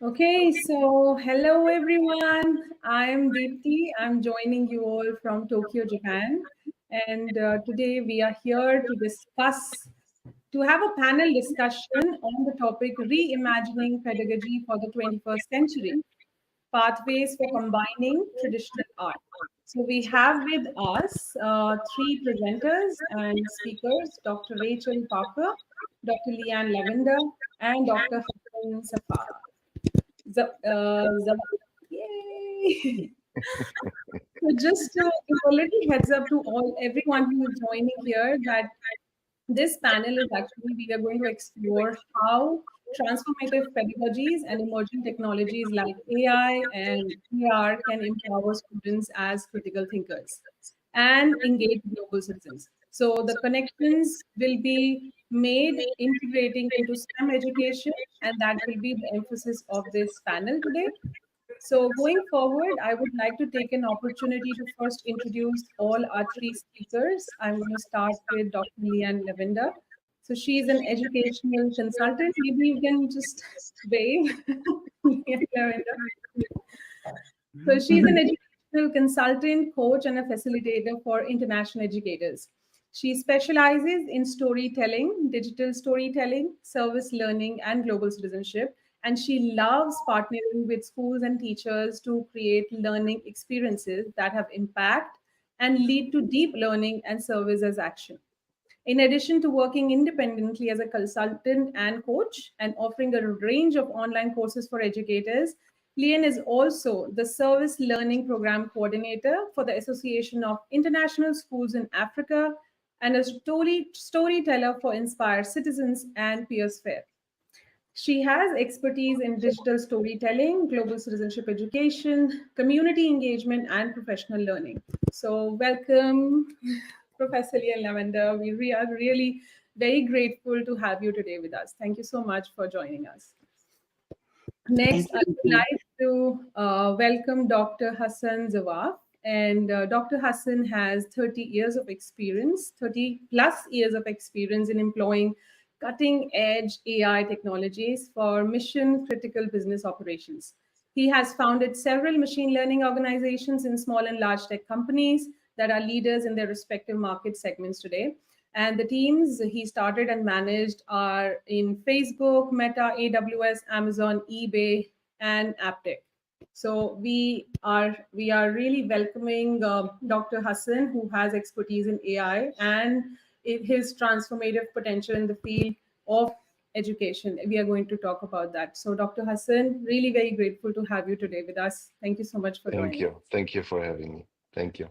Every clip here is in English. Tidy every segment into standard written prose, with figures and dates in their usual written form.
Okay, so hello everyone. I'm Deepti. I'm joining you all from Tokyo, Japan. And today we are here to to have a panel discussion on the topic Reimagining Pedagogy for the 21st Century, Pathways for Combining Traditional Art. So we have with us three presenters and speakers, Dr. Rachel Parker, Dr. LeeAnne Lavender, and Dr. Hassan Safar. Yay! So just to give a little heads up to everyone who is joining here that this panel is actually we are going to explore how transformative pedagogies and emerging technologies like AI and AR can empower students as critical thinkers and engage global citizens. So the connections will be made integrating into STEM education, and that will be the emphasis of this panel today. So going forward, I would like to take an opportunity to first introduce all our three speakers. I'm going to start with Dr. LeeAnne Lavender. So she's an educational consultant. Maybe you can just wave. LeeAnne Lavender. So she's an educational consultant, coach, and a facilitator for international educators. She specializes in storytelling, digital storytelling, service learning, and global citizenship. And she loves partnering with schools and teachers to create learning experiences that have impact and lead to deep learning and service as action. In addition to working independently as a consultant and coach and offering a range of online courses for educators, LeeAnne is also the Service Learning Program Coordinator for the Association of International Schools in Africa and a storyteller for Inspire Citizens and Peers Fair. She has expertise in digital storytelling, global citizenship education, community engagement, and professional learning. So, welcome, Professor LeeAnne Lavender. We are really very grateful to have you today with us. Thank you so much for joining us. Next, I would like to welcome Dr. Hassan Zawaf. And Dr. Hassan has 30 years of experience, 30 plus years of experience in employing cutting edge AI technologies for mission critical business operations. He has founded several machine learning organizations in small and large tech companies that are leaders in their respective market segments today. And the teams he started and managed are in Facebook, Meta, AWS, Amazon, eBay, and AppTech. So we are really welcoming Dr. Hassan, who has expertise in AI and his transformative potential in the field of education. We are going to talk about that. So Dr. Hassan, really very grateful to have you today with us. Thank you so much for Thank joining. you. Thank you for having me. Thank you.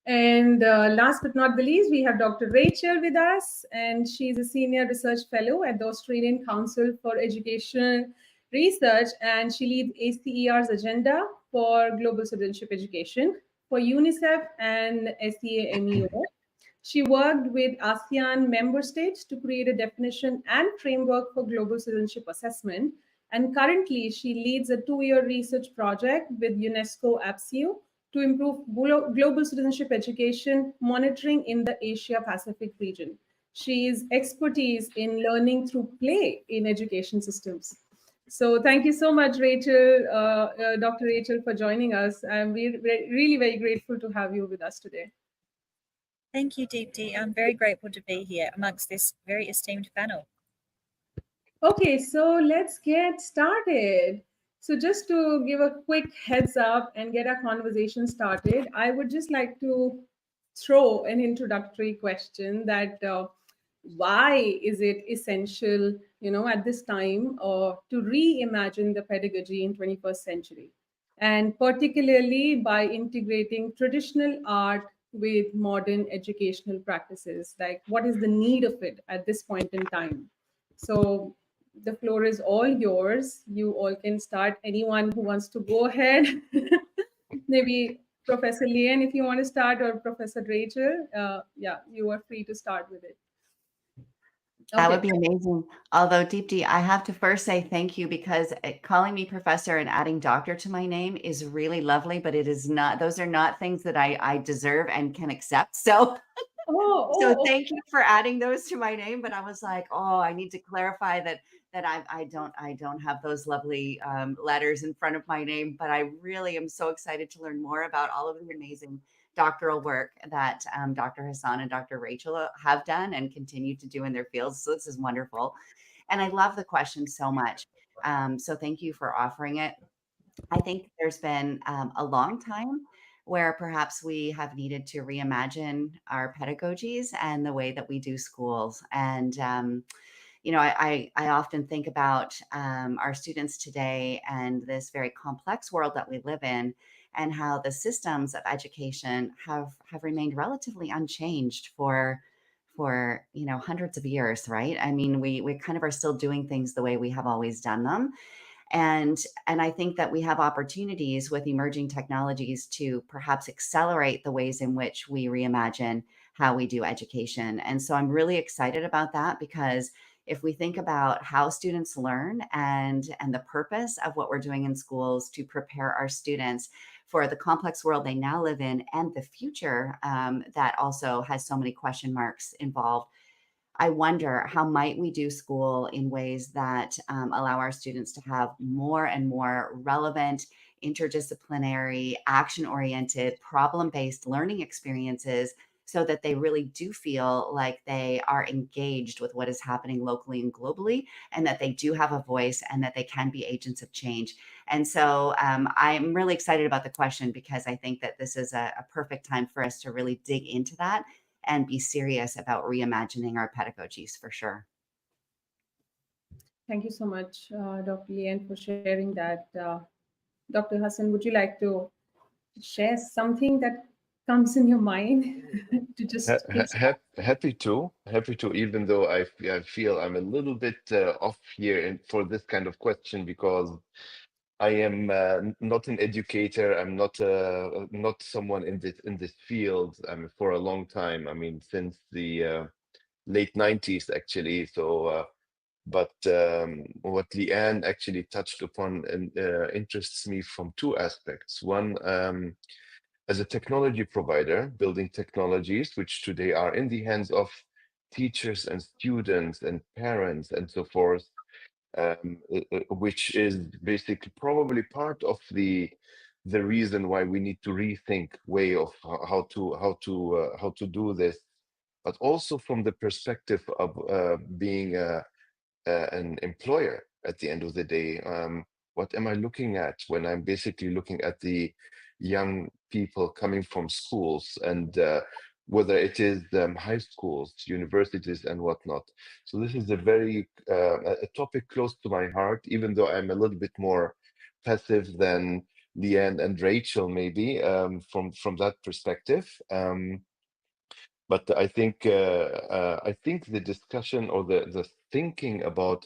And last but not the least, we have Dr. Rachel with us, and she's a senior research fellow at the Australian Council for Education Research, and she leads ACER's agenda for global citizenship education for UNICEF and SEAMEO. She worked with ASEAN member states to create a definition and framework for global citizenship assessment. And currently, she leads a 2-year research project with UNESCO APSEU to improve global citizenship education monitoring in the Asia Pacific region. She's expertise in learning through play in education systems. So thank you so much, Rachel, Dr. Rachel, for joining us. I'm really very grateful to have you with us today. Thank you, Deepti. I'm very grateful to be here amongst this very esteemed panel. Okay, so let's get started. So just to give a quick heads up and get our conversation started, I would just like to throw an introductory question that why is it essential, at this time to reimagine the pedagogy in 21st century? And particularly by integrating traditional art with modern educational practices, like what is the need of it at this point in time? So the floor is all yours. You all can start. Anyone who wants to go ahead, maybe Professor LeeAnne, if you want to start, or Professor Rachel, yeah, you are free to start with it. That would be amazing. Although, Deepti, I have to first say thank you, because calling me professor and adding doctor to my name is really lovely, but it is not, those are not things that I deserve and can accept. So, so thank you for adding those to my name. But I was like, oh, I need to clarify that that I don't have those lovely letters in front of my name, but I really am so excited to learn more about all of the amazing doctoral work that Dr. Hassan and Dr. Rachel have done and continue to do in their fields. So this is wonderful. And I love the question so much. So thank you for offering it. I think there's been a long time where perhaps we have needed to reimagine our pedagogies and the way that we do schools. And I often think about our students today and this very complex world that we live in, and how the systems of education have remained relatively unchanged for hundreds of years, right? I mean, we kind of are still doing things the way we have always done them. And I think that we have opportunities with emerging technologies to perhaps accelerate the ways in which we reimagine how we do education. And so I'm really excited about that, because if we think about how students learn and the purpose of what we're doing in schools to prepare our students for the complex world they now live in and the future that also has so many question marks involved, I wonder how might we do school in ways that allow our students to have more and more relevant, interdisciplinary, action-oriented, problem-based learning experiences, so that they really do feel like they are engaged with what is happening locally and globally, and that they do have a voice and that they can be agents of change. And so I'm really excited about the question, because I think that this is a perfect time for us to really dig into that and be serious about reimagining our pedagogies for sure. Thank you so much, Dr. LeeAnne, for sharing that. Dr. Hassan, would you like to share something that comes in your mind to just kickstart? Happy to, even though I feel I'm a little bit off here for this kind of question, because I am not an educator. I'm not someone in this field. For a long time. I mean, since the late 90s, actually. So, but what LeeAnne actually touched upon and interests me from two aspects. One, as a technology provider, building technologies which today are in the hands of teachers and students and parents and so forth, which is basically probably part of the reason why we need to rethink way of how to do this, but also from the perspective of being an employer at the end of the day. What am I looking at when I'm basically looking at the young people coming from schools, and whether it is high schools, universities, and whatnot. So this is a topic close to my heart, even though I'm a little bit more passive than LeeAnne and Rachel, maybe from that perspective. But I think the discussion or the thinking about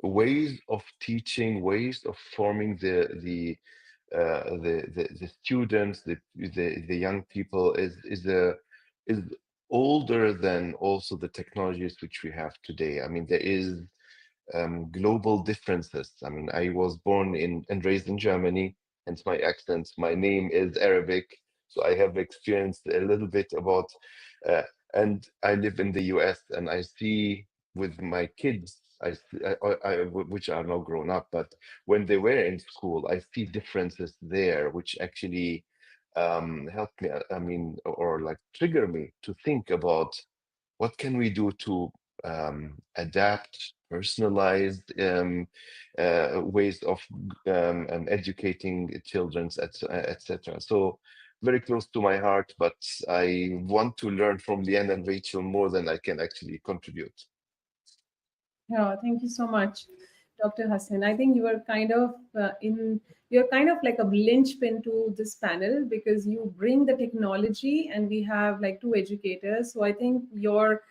ways of teaching, ways of forming the students, the young people is older than also the technologies which we have today. I mean, there is global differences. I mean, I was born in and raised in Germany, hence my accent. My name is Arabic, so I have experienced a little bit about, uh, and I live in the US, and I see with my kids, which are now grown up, but when they were in school, I see differences there, which actually help me, I mean, or like trigger me to think about what can we do to adapt personalized ways of educating children, etc. So very close to my heart, but I want to learn from LeeAnne and Rachel more than I can actually contribute. Yeah, thank you so much, Dr. Hassan. I think you are kind of you're kind of like a linchpin to this panel, because you bring the technology and we have like two educators. So I think your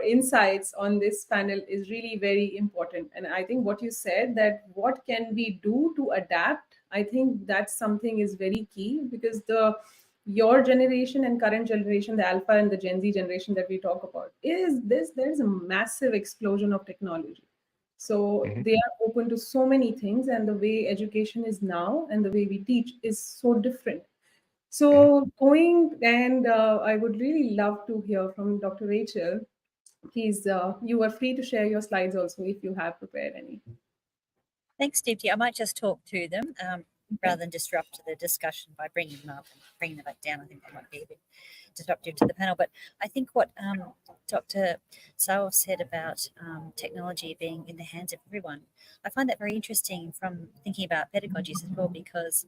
insights on this panel is really very important. And I think what you said, that what can we do to adapt, I think that's something is very key, because the your generation and current generation, the alpha and the Gen Z generation that we talk about, is this there's a massive explosion of technology. So Mhm. they are open to so many things, and the way education is now and the way we teach is so different. Mhm. So going, and I would really love to hear from Dr. Rachel, Please, you are free to share your slides also if you have prepared any. Thanks, Deepti. I might just talk through them rather than disrupt the discussion by bringing them up and bringing them back down. I think that might be a bit disruptive to the panel. But I think what Dr. Sawaf said about technology being in the hands of everyone, I find that very interesting from thinking about pedagogies as well, because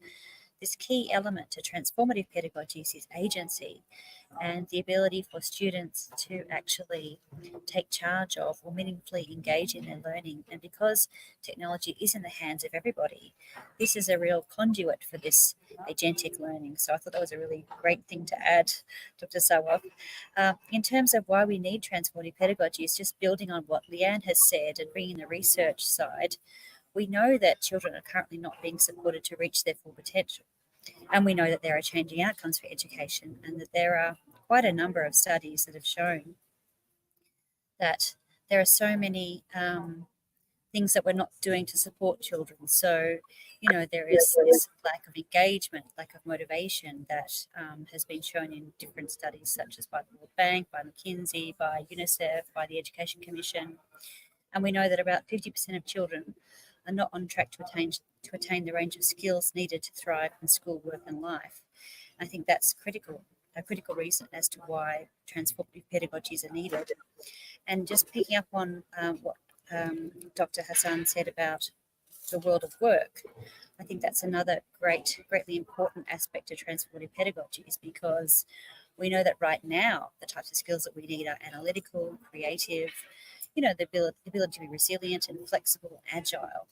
this key element to transformative pedagogies is agency and the ability for students to actually take charge of or meaningfully engage in their learning. And because technology is in the hands of everybody, this is a real conduit for this agentic learning. So I thought that was a really great thing to add, Dr. Sawaf. In terms of why we need transformative pedagogy, is just building on what LeeAnne has said and bringing the research side. We know that children are currently not being supported to reach their full potential. And we know that there are changing outcomes for education, and that there are quite a number of studies that have shown that there are so many things that we're not doing to support children. So, there is this lack of engagement, lack of motivation that has been shown in different studies, such as by the World Bank, by McKinsey, by UNICEF, by the Education Commission. And we know that about 50% of children are not on track to attain the range of skills needed to thrive in school, work, and life. I think that's a critical reason as to why transformative pedagogies are needed. And just picking up on what Dr. Hassan said about the world of work, I think that's another greatly important aspect of transformative pedagogies, because we know that right now the types of skills that we need are analytical, creative, the ability to be resilient and flexible, agile,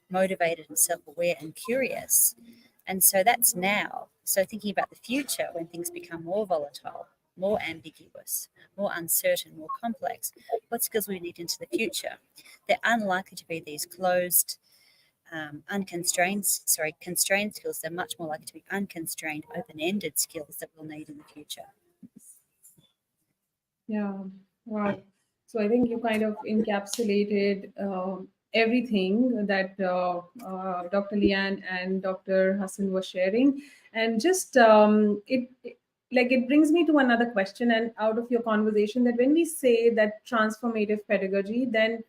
motivated and self-aware and curious. And so that's now. So thinking about the future, when things become more volatile, more ambiguous, more uncertain, more complex, what skills we need into the future? They're unlikely to be these closed, constrained skills. They're much more likely to be unconstrained, open-ended skills that we'll need in the future. Yeah, wow. So I think you kind of encapsulated everything that Dr. LeeAnne and Dr. Hassan were sharing, and just it brings me to another question. And out of your conversation, that when we say that transformative pedagogy, then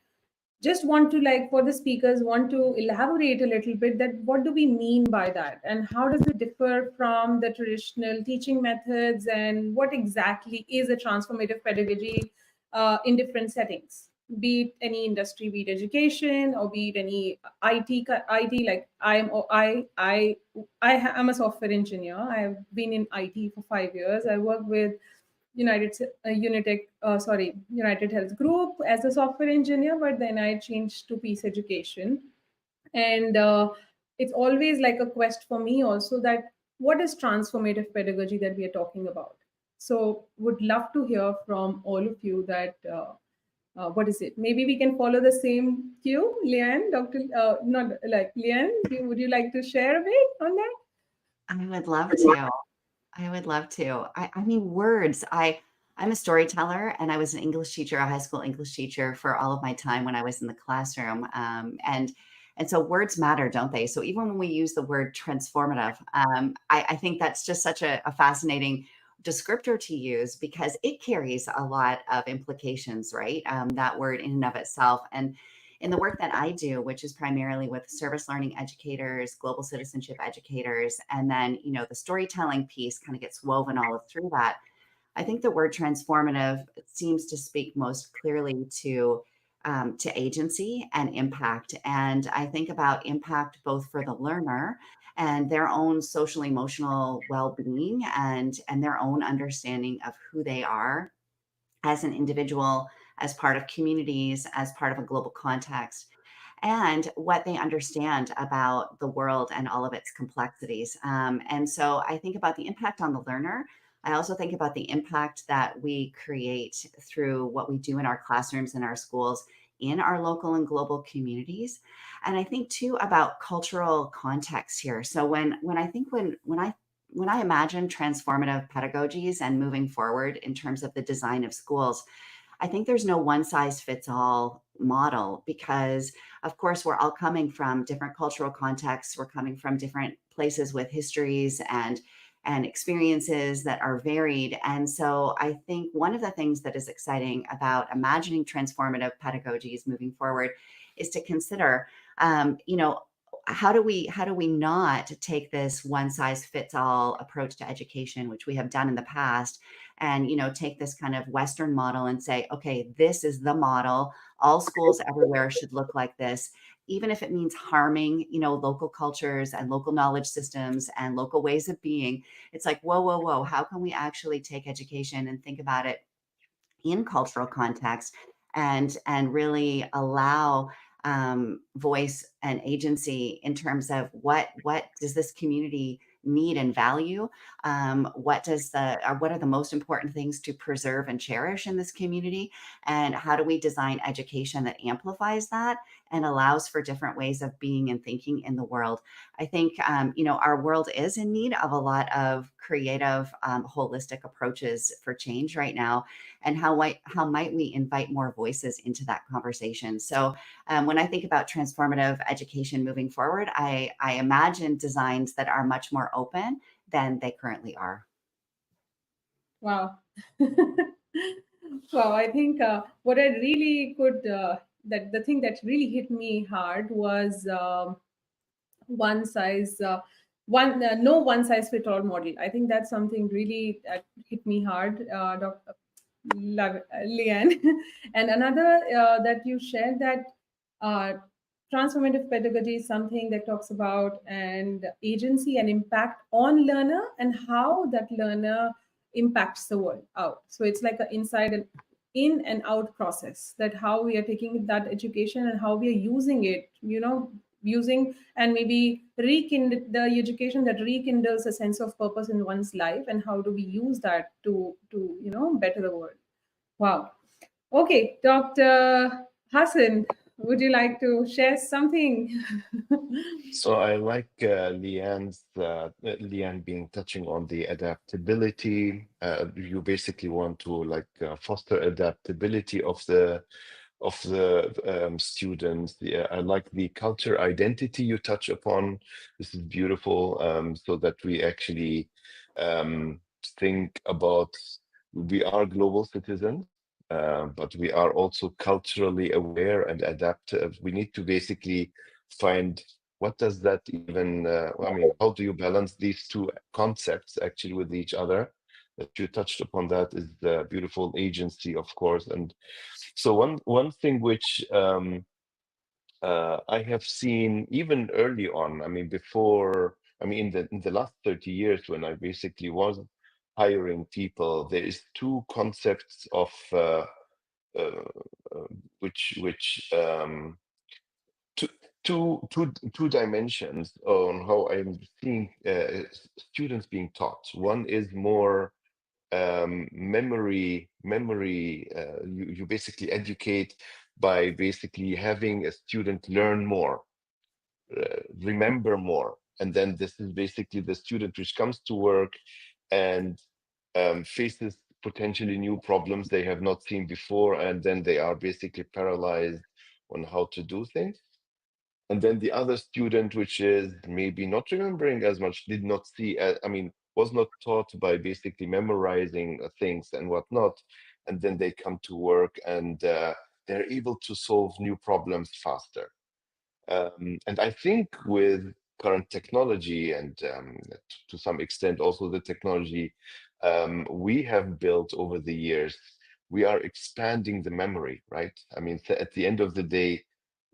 just want to, like, for the speakers, want to elaborate a little bit that what do we mean by that, and how does it differ from the traditional teaching methods, and what exactly is a transformative pedagogy in different settings, be it any industry, be it education, or be it any IT. Like I'm a software engineer. I've been in IT for 5 years. I work with United Health Group as a software engineer, but then I changed to Peace Education. And it's always like a quest for me also, that what is transformative pedagogy that we are talking about? So would love to hear from all of you that what is it? Maybe we can follow the same cue. LeeAnne, not like LeeAnne, would you like to share a bit on that? I would love to. I would love to. I mean, words. I'm a storyteller, and I was an English teacher, a high school English teacher, for all of my time when I was in the classroom. And so words matter, don't they? So even when we use the word transformative, I think that's just such a fascinating descriptor to use, because it carries a lot of implications, right? That word in and of itself. And in the work that I do, which is primarily with service learning educators, global citizenship educators, and then, the storytelling piece kind of gets woven all through that. I think the word transformative seems to speak most clearly to agency and impact. And I think about impact both for the learner and their own social emotional well-being, and their own understanding of who they are as an individual, as part of communities, as part of a global context, and what they understand about the world and all of its complexities. And so I think about the impact on the learner. I also think about the impact that we create through what we do in our classrooms and our schools, in our local and global communities. And I think too about cultural context here. So when I imagine transformative pedagogies and moving forward in terms of the design of schools, I think there's no one size fits all model, because of course we're all coming from different cultural contexts. We're coming from different places with histories and and experiences that are varied. And so I think one of the things that is exciting about imagining transformative pedagogies moving forward is to consider, how do we not take this one size fits all approach to education, which we have done in the past, and take this kind of Western model and say, okay, this is the model. All schools everywhere should look like this, even if it means harming, local cultures and local knowledge systems and local ways of being. It's like, whoa, whoa, whoa. How can we actually take education and think about it in cultural context and really allow voice and agency in terms of what does this community need and value? What are the most important things to preserve and cherish in this community? And how do we design education that amplifies that and allows for different ways of being and thinking in the world? I think, our world is in need of a lot of creative, holistic approaches for change right now. And how might we invite more voices into that conversation? So when I think about transformative education moving forward, I imagine designs that are much more open than they currently are. Wow. Wow, I think what I really could, that the thing that really hit me hard was one size, no one size fit all model. I think that's something really that hit me hard, Dr. LeeAnne. And another that you shared, that uh, transformative pedagogy is something that talks about and agency and impact on learner and how that learner impacts the world out. So it's like an inside and in and out process, that how we are taking that education and how we are using it, using and maybe rekindle the education that rekindles a sense of purpose in one's life, and how do we use that to better the world. Wow. Okay, Dr. Hassan, would you like to share something? So I like Leanne being touching on the adaptability. You basically want to foster adaptability of the students. Yeah, I like the culture identity you touch upon. This is beautiful. So that we actually think about, we are global citizens, but we are also culturally aware and adaptive. We need to basically find what does that even, I mean, how do you balance these two concepts actually with each other? That you touched upon that is the beautiful agency, of course. And so one thing which I have seen even early on, I mean, before, I mean, in the last 30 years, when I basically was hiring people, there is two concepts of uh, which two, two dimensions on how I'm seeing students being taught. One is more memory. You basically educate by basically having a student learn more, remember more, and then this is basically the student which comes to work and faces potentially new problems they have not seen before, and then they are basically paralyzed on how to do things. And then the other student, which is maybe not remembering as much, did not see, I mean, was not taught by basically memorizing things and whatnot. And then they come to work and they're able to solve new problems faster. And I think with current technology and to some extent also the technology we have built over the years, we are expanding the memory, right? I mean, at the end of the day,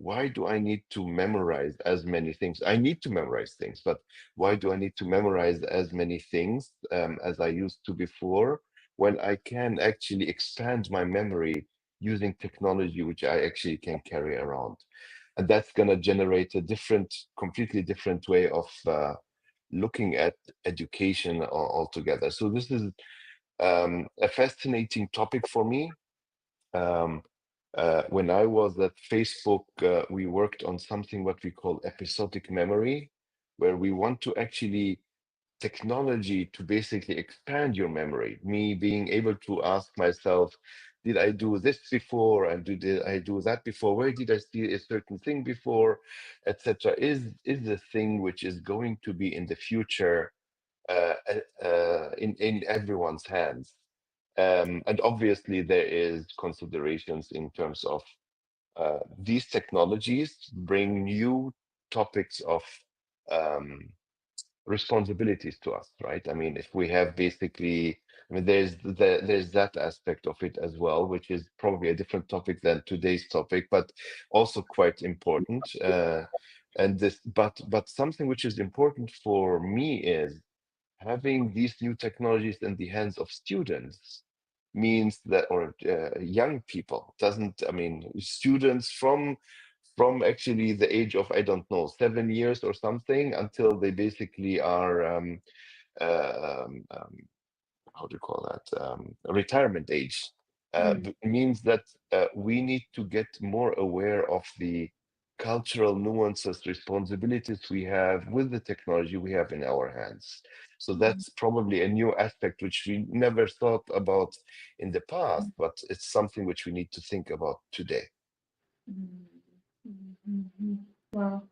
why do I need to memorize as many things? I need to memorize things, but why do I need to memorize as many things as I used to before, when I can actually expand my memory using technology, which I actually can carry around? And that's going to generate a completely different way of looking at education altogether. So this is a fascinating topic for me. When I was at Facebook, we worked on something what we call episodic memory, where we want to actually technology to basically expand your memory. Me being able to ask myself, did I do this before? And did I do that before? Where did I see a certain thing before, etc.? Is the thing which is going to be in the future in everyone's hands. And obviously there is considerations in terms of these technologies bring new topics of um, responsibilities to us, right? I mean, if we have basically, I mean, there's that aspect of it as well, which is probably a different topic than today's topic, but also quite important. But something which is important for me is having these new technologies in the hands of students means that, or young people, doesn't, I mean, students from actually the age of, I don't know, 7 years or something, until they basically are how do you call that, retirement age, means that we need to get more aware of the cultural nuances, responsibilities we have with the technology we have in our hands. So that's probably a new aspect which we never thought about in the past, but it's something which we need to think about today. Wow.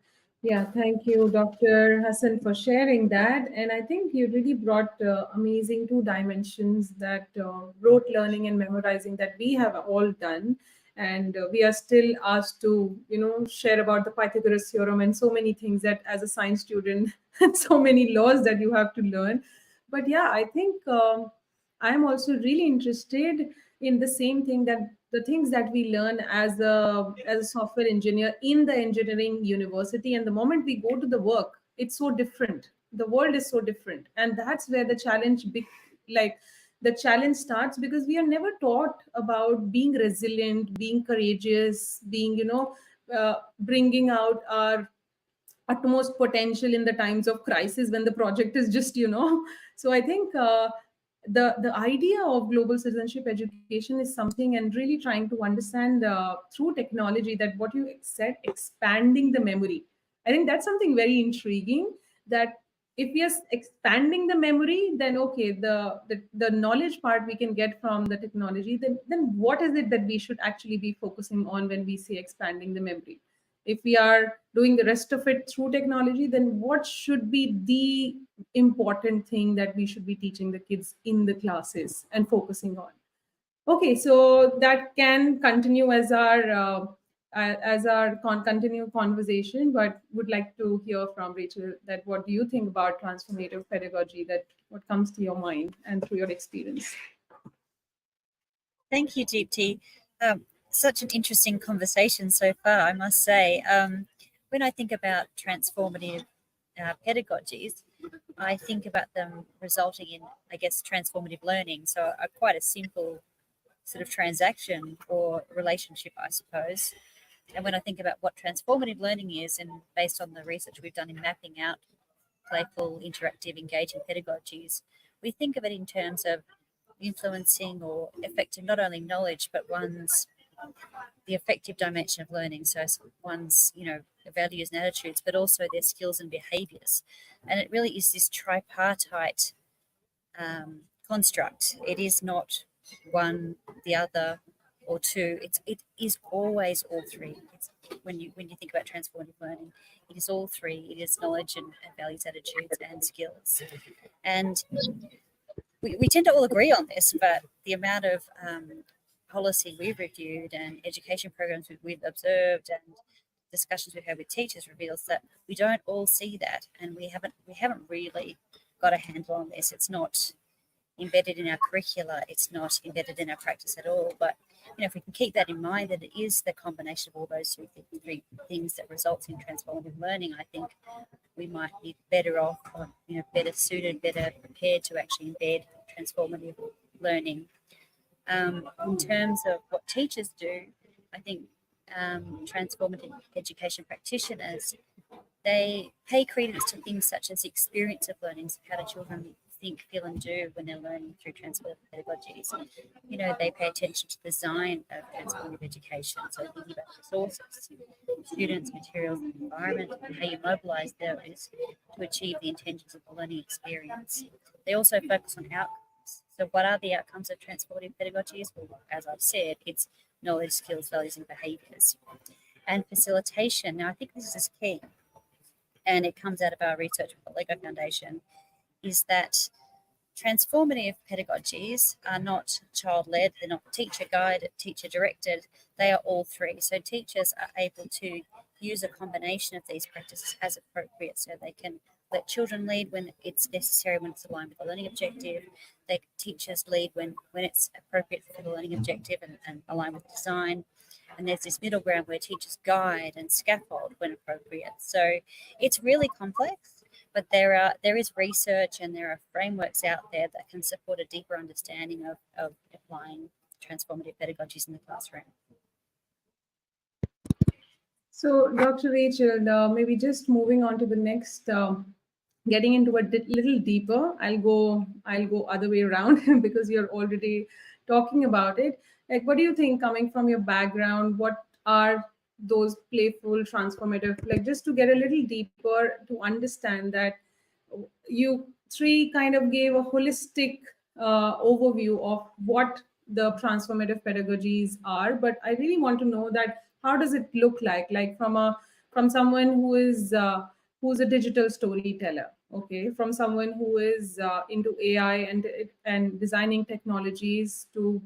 Yeah, thank you, Dr. Hassan, for sharing that. And I think you really brought amazing two dimensions, that rote learning and memorizing that we have all done. And we are still asked to, share about the Pythagoras theorem and so many things that as a science student, and so many laws that you have to learn. But yeah, I think I'm also really interested in the same thing, that the things that we learn as a software engineer in the engineering university, and the moment we go to the work, it's so different. The world is so different, and that's where the like the challenge starts, because we are never taught about being resilient, being courageous, being bringing out our utmost potential in the times of crisis, when the project is just so I think the idea of global citizenship education is something, and really trying to understand through technology, that what you said, expanding the memory, I think that's something very intriguing. That if we are expanding the memory, then okay, the knowledge part we can get from the technology, then what is it that we should actually be focusing on when we say expanding the memory? If we are doing the rest of it through technology, then what should be the important thing that we should be teaching the kids in the classes and focusing on? Okay, so that can continue as our continue conversation, but would like to hear from Rachel, that what do you think about transformative pedagogy, that what comes to your mind and through your experience? Thank you, Deepti. Such an interesting conversation so far, I must say. When I think about transformative pedagogies, I think about them resulting in, I guess, transformative learning. So quite a simple sort of transaction or relationship, I suppose. And when I think about what transformative learning is, and based on the research we've done in mapping out playful, interactive, engaging pedagogies, we think of it in terms of influencing or affecting not only knowledge, but the affective dimension of learning. So one's, values and attitudes, but also their skills and behaviors. And it really is this tripartite construct. It is not one, the other, or two. It is always all three. When you think about transformative learning, it is all three. It is knowledge and values, attitudes, and skills. And we tend to all agree on this, but the amount of policy we've reviewed and education programs we've observed and discussions we've had with teachers reveals that we don't all see that, and we haven't really got a handle on this. It's not embedded in our curricula, it's not embedded in our practice at all. But if we can keep that in mind, that it is the combination of all those three things that results in transformative learning, I think we might be better off, or better suited, better prepared to actually embed transformative learning. In terms of what teachers do, I think transformative education practitioners, they pay credence to things such as the experience of learning. So how do children think, feel, and do when they're learning through transformative pedagogies? They pay attention to the design of transformative education. So thinking about resources, students, materials, and environment, and how you mobilize those to achieve the intentions of the learning experience. They also focus on outcomes. So what are the outcomes of transformative pedagogies? Well, as I've said, it's knowledge, skills, values, and behaviours. And facilitation. Now, I think this is key, and it comes out of our research with the LEGO Foundation, is that transformative pedagogies are not child-led, they're not teacher-guided, teacher-directed, they are all three. So teachers are able to use a combination of these practices as appropriate, so they can let children lead when it's necessary, when it's aligned with the learning objective. Teachers lead when it's appropriate for the learning objective and aligned with design. And there's this middle ground where teachers guide and scaffold when appropriate. So it's really complex, but there is research and there are frameworks out there that can support a deeper understanding of applying transformative pedagogies in the classroom. So, Dr. Rachel, maybe just moving on to the next, getting into a little deeper. I'll go other way around because you're already talking about it. Like, what do you think, coming from your background, what are those playful, transformative, like, just to get a little deeper to understand that you three kind of gave a holistic overview of what the transformative pedagogies are, but I really want to know that how does it look like from someone who is who's a digital storyteller, okay, from someone who is into AI and designing technologies to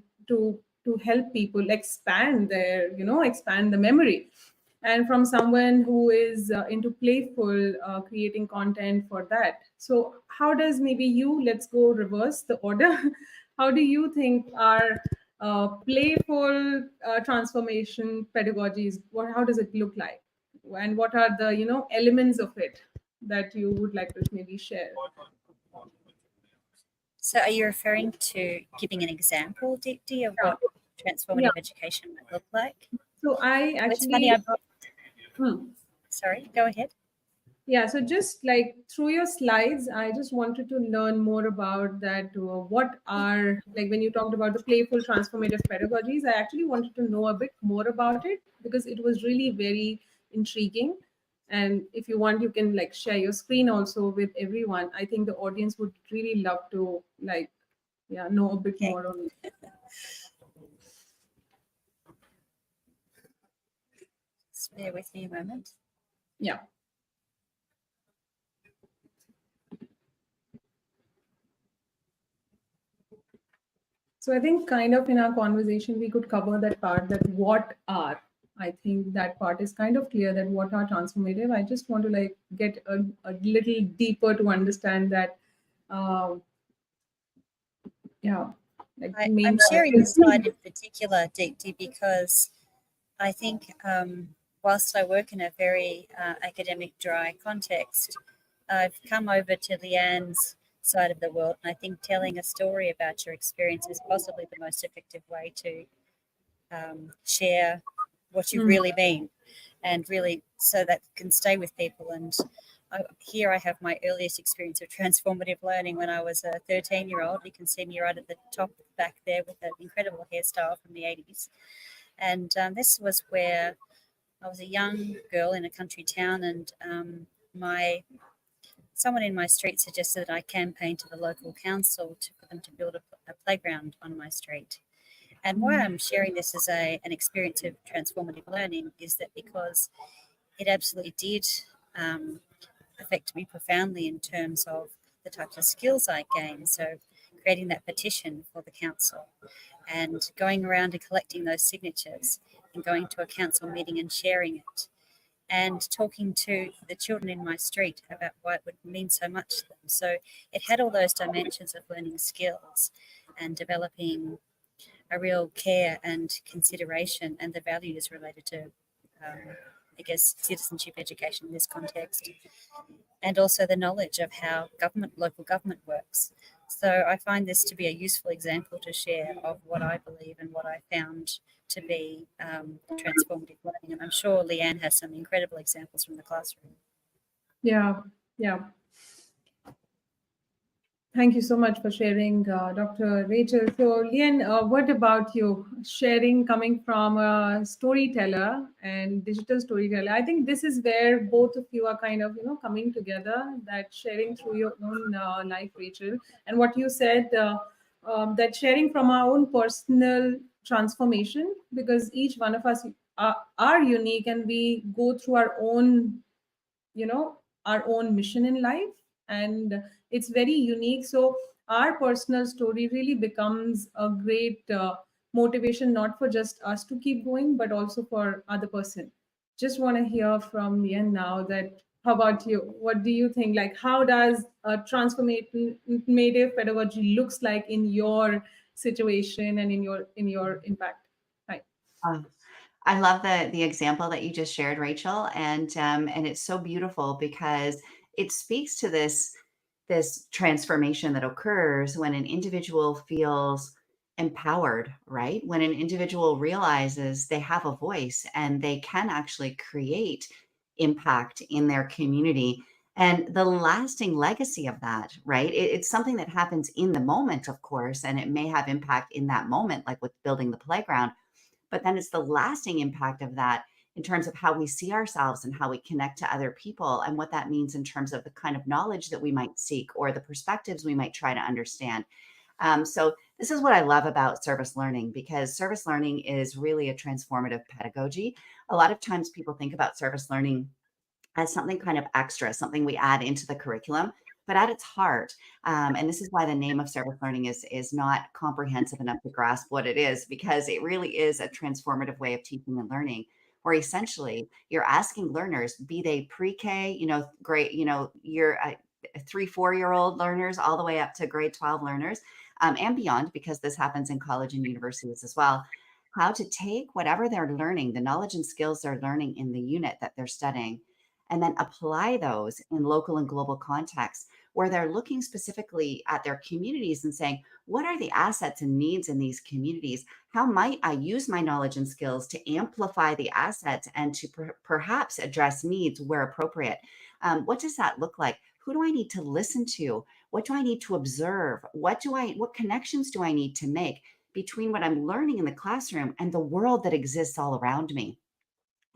help people expand expand the memory, and from someone who is into playful creating content for that. So how does, maybe you, let's go reverse the order. How do you think our playful transformation pedagogies, how does it look like, and what are the elements of it that you would like to maybe share? So are you referring to giving an example, Deepti, of what transformative education might look like? So I actually sorry, go ahead. Yeah, so just like through your slides, I just wanted to learn more about that. What are, like, when you talked about the playful transformative pedagogies, I actually wanted to know a bit more about it because it was really very intriguing. And if you want, you can like share your screen also with everyone. I think the audience would really love to know a bit more on it. Just bear with me a moment. Yeah. So I think kind of in our conversation, we could cover that part, that what are, I think that part is kind of clear, that what are transformative. I just want to like get a little deeper to understand that. Like I'm sharing this slide in particular, Deepti, because I think whilst I work in a very academic, dry context, I've come over to LeeAnne's side of the world, and I think telling a story about your experience is possibly the most effective way to share what you really mean, and really so that can stay with people. And here I have my earliest experience of transformative learning when I was a 13-year-old. You can see me right at the top back there with an incredible hairstyle from the 80s. And this was where I was a young girl in a country town, and someone in my street suggested that I campaign to the local council for them to build a playground on my street. And why I'm sharing this as an experience of transformative learning is that because it absolutely did affect me profoundly in terms of the types of skills I gained. So creating that petition for the council and going around and collecting those signatures and going to a council meeting and sharing it, and talking to the children in my street about why it would mean so much to them. So it had all those dimensions of learning skills and developing a real care and consideration and the values related to, I guess, citizenship education in this context, and also the knowledge of how local government works. So I find this to be a useful example to share of what I believe and what I found to be transformative learning. And I'm sure LeeAnne has some incredible examples from the classroom. Yeah. Thank you so much for sharing, Dr. Rachel. So, LeeAnne, what about you? Sharing, coming from a storyteller and digital storyteller. I think this is where both of you are kind of, coming together, that sharing through your own life, Rachel. And what you said, that sharing from our own personal transformation, because each one of us are unique and we go through our own mission in life. and it's very unique. So our personal story really becomes a great motivation, not for just us to keep going, but also for other person. Just want to hear from LeeAnne now that how about you? What do you think? Like, how does a transformative pedagogy looks like in your situation and in your impact? Right. Oh, I love the example that you just shared, Rachel, and it's so beautiful because it speaks to this transformation that occurs when an individual feels empowered, right? When an individual realizes they have a voice and they can actually create impact in their community. And the lasting legacy of that, right? It's something that happens in the moment, of course, and it may have impact in that moment, like with building the playground, but then it's the lasting impact of that in terms of how we see ourselves and how we connect to other people and what that means in terms of the kind of knowledge that we might seek or the perspectives we might try to understand. So this is what I love about service learning, because service learning is really a transformative pedagogy. A lot of times people think about service learning as something kind of extra, something we add into the curriculum. But at its heart, and this is why the name of service learning is not comprehensive enough to grasp what it is, because it really is a transformative way of teaching and learning, where essentially you're asking learners, be they pre-K, grade, your 3, 4-year-old learners, all the way up to grade 12 learners, and beyond, because this happens in college and universities as well, how to take whatever they're learning, the knowledge and skills they're learning in the unit that they're studying, and then apply those in local and global contexts where they're looking specifically at their communities and saying, what are the assets and needs in these communities? How might I use my knowledge and skills to amplify the assets and to perhaps address needs where appropriate? What does that look like? Who do I need to listen to? What do I need to observe? What connections do I need to make between what I'm learning in the classroom and the world that exists all around me?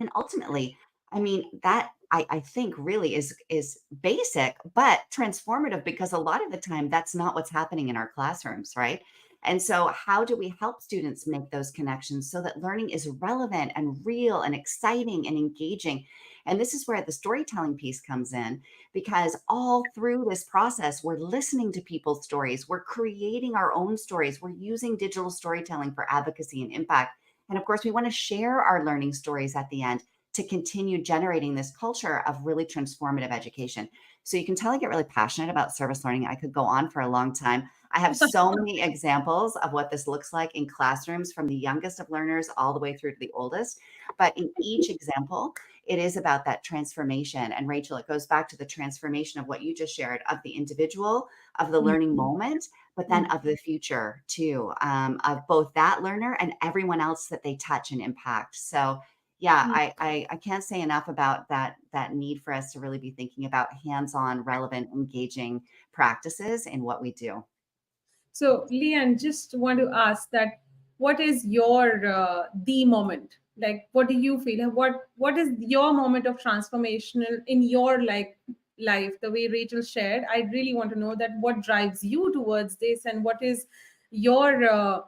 And ultimately, I mean, that I think really is basic, but transformative, because a lot of the time that's not what's happening in our classrooms, right? And so how do we help students make those connections so that learning is relevant and real and exciting and engaging? And this is where the storytelling piece comes in, because all through this process, we're listening to people's stories, we're creating our own stories, we're using digital storytelling for advocacy and impact. And of course, we want to share our learning stories at the end to continue generating this culture of really transformative education. So you can tell I get really passionate about service learning. I could go on for a long time. I have so many examples of what this looks like in classrooms, from the youngest of learners all the way through to the oldest. But in each example, it is about that transformation. And Rachel, it goes back to the transformation of what you just shared, of the individual, of the learning moment, but then of the future too, of both that learner and everyone else that they touch and impact. So yeah, I can't say enough about that need for us to really be thinking about hands-on, relevant, engaging practices in what we do. So, LeeAnne, just want to ask that what is your the moment? Like, what do you feel? What is your moment of transformational in your life? The way Rachel shared, I really want to know that what drives you towards this, and what is your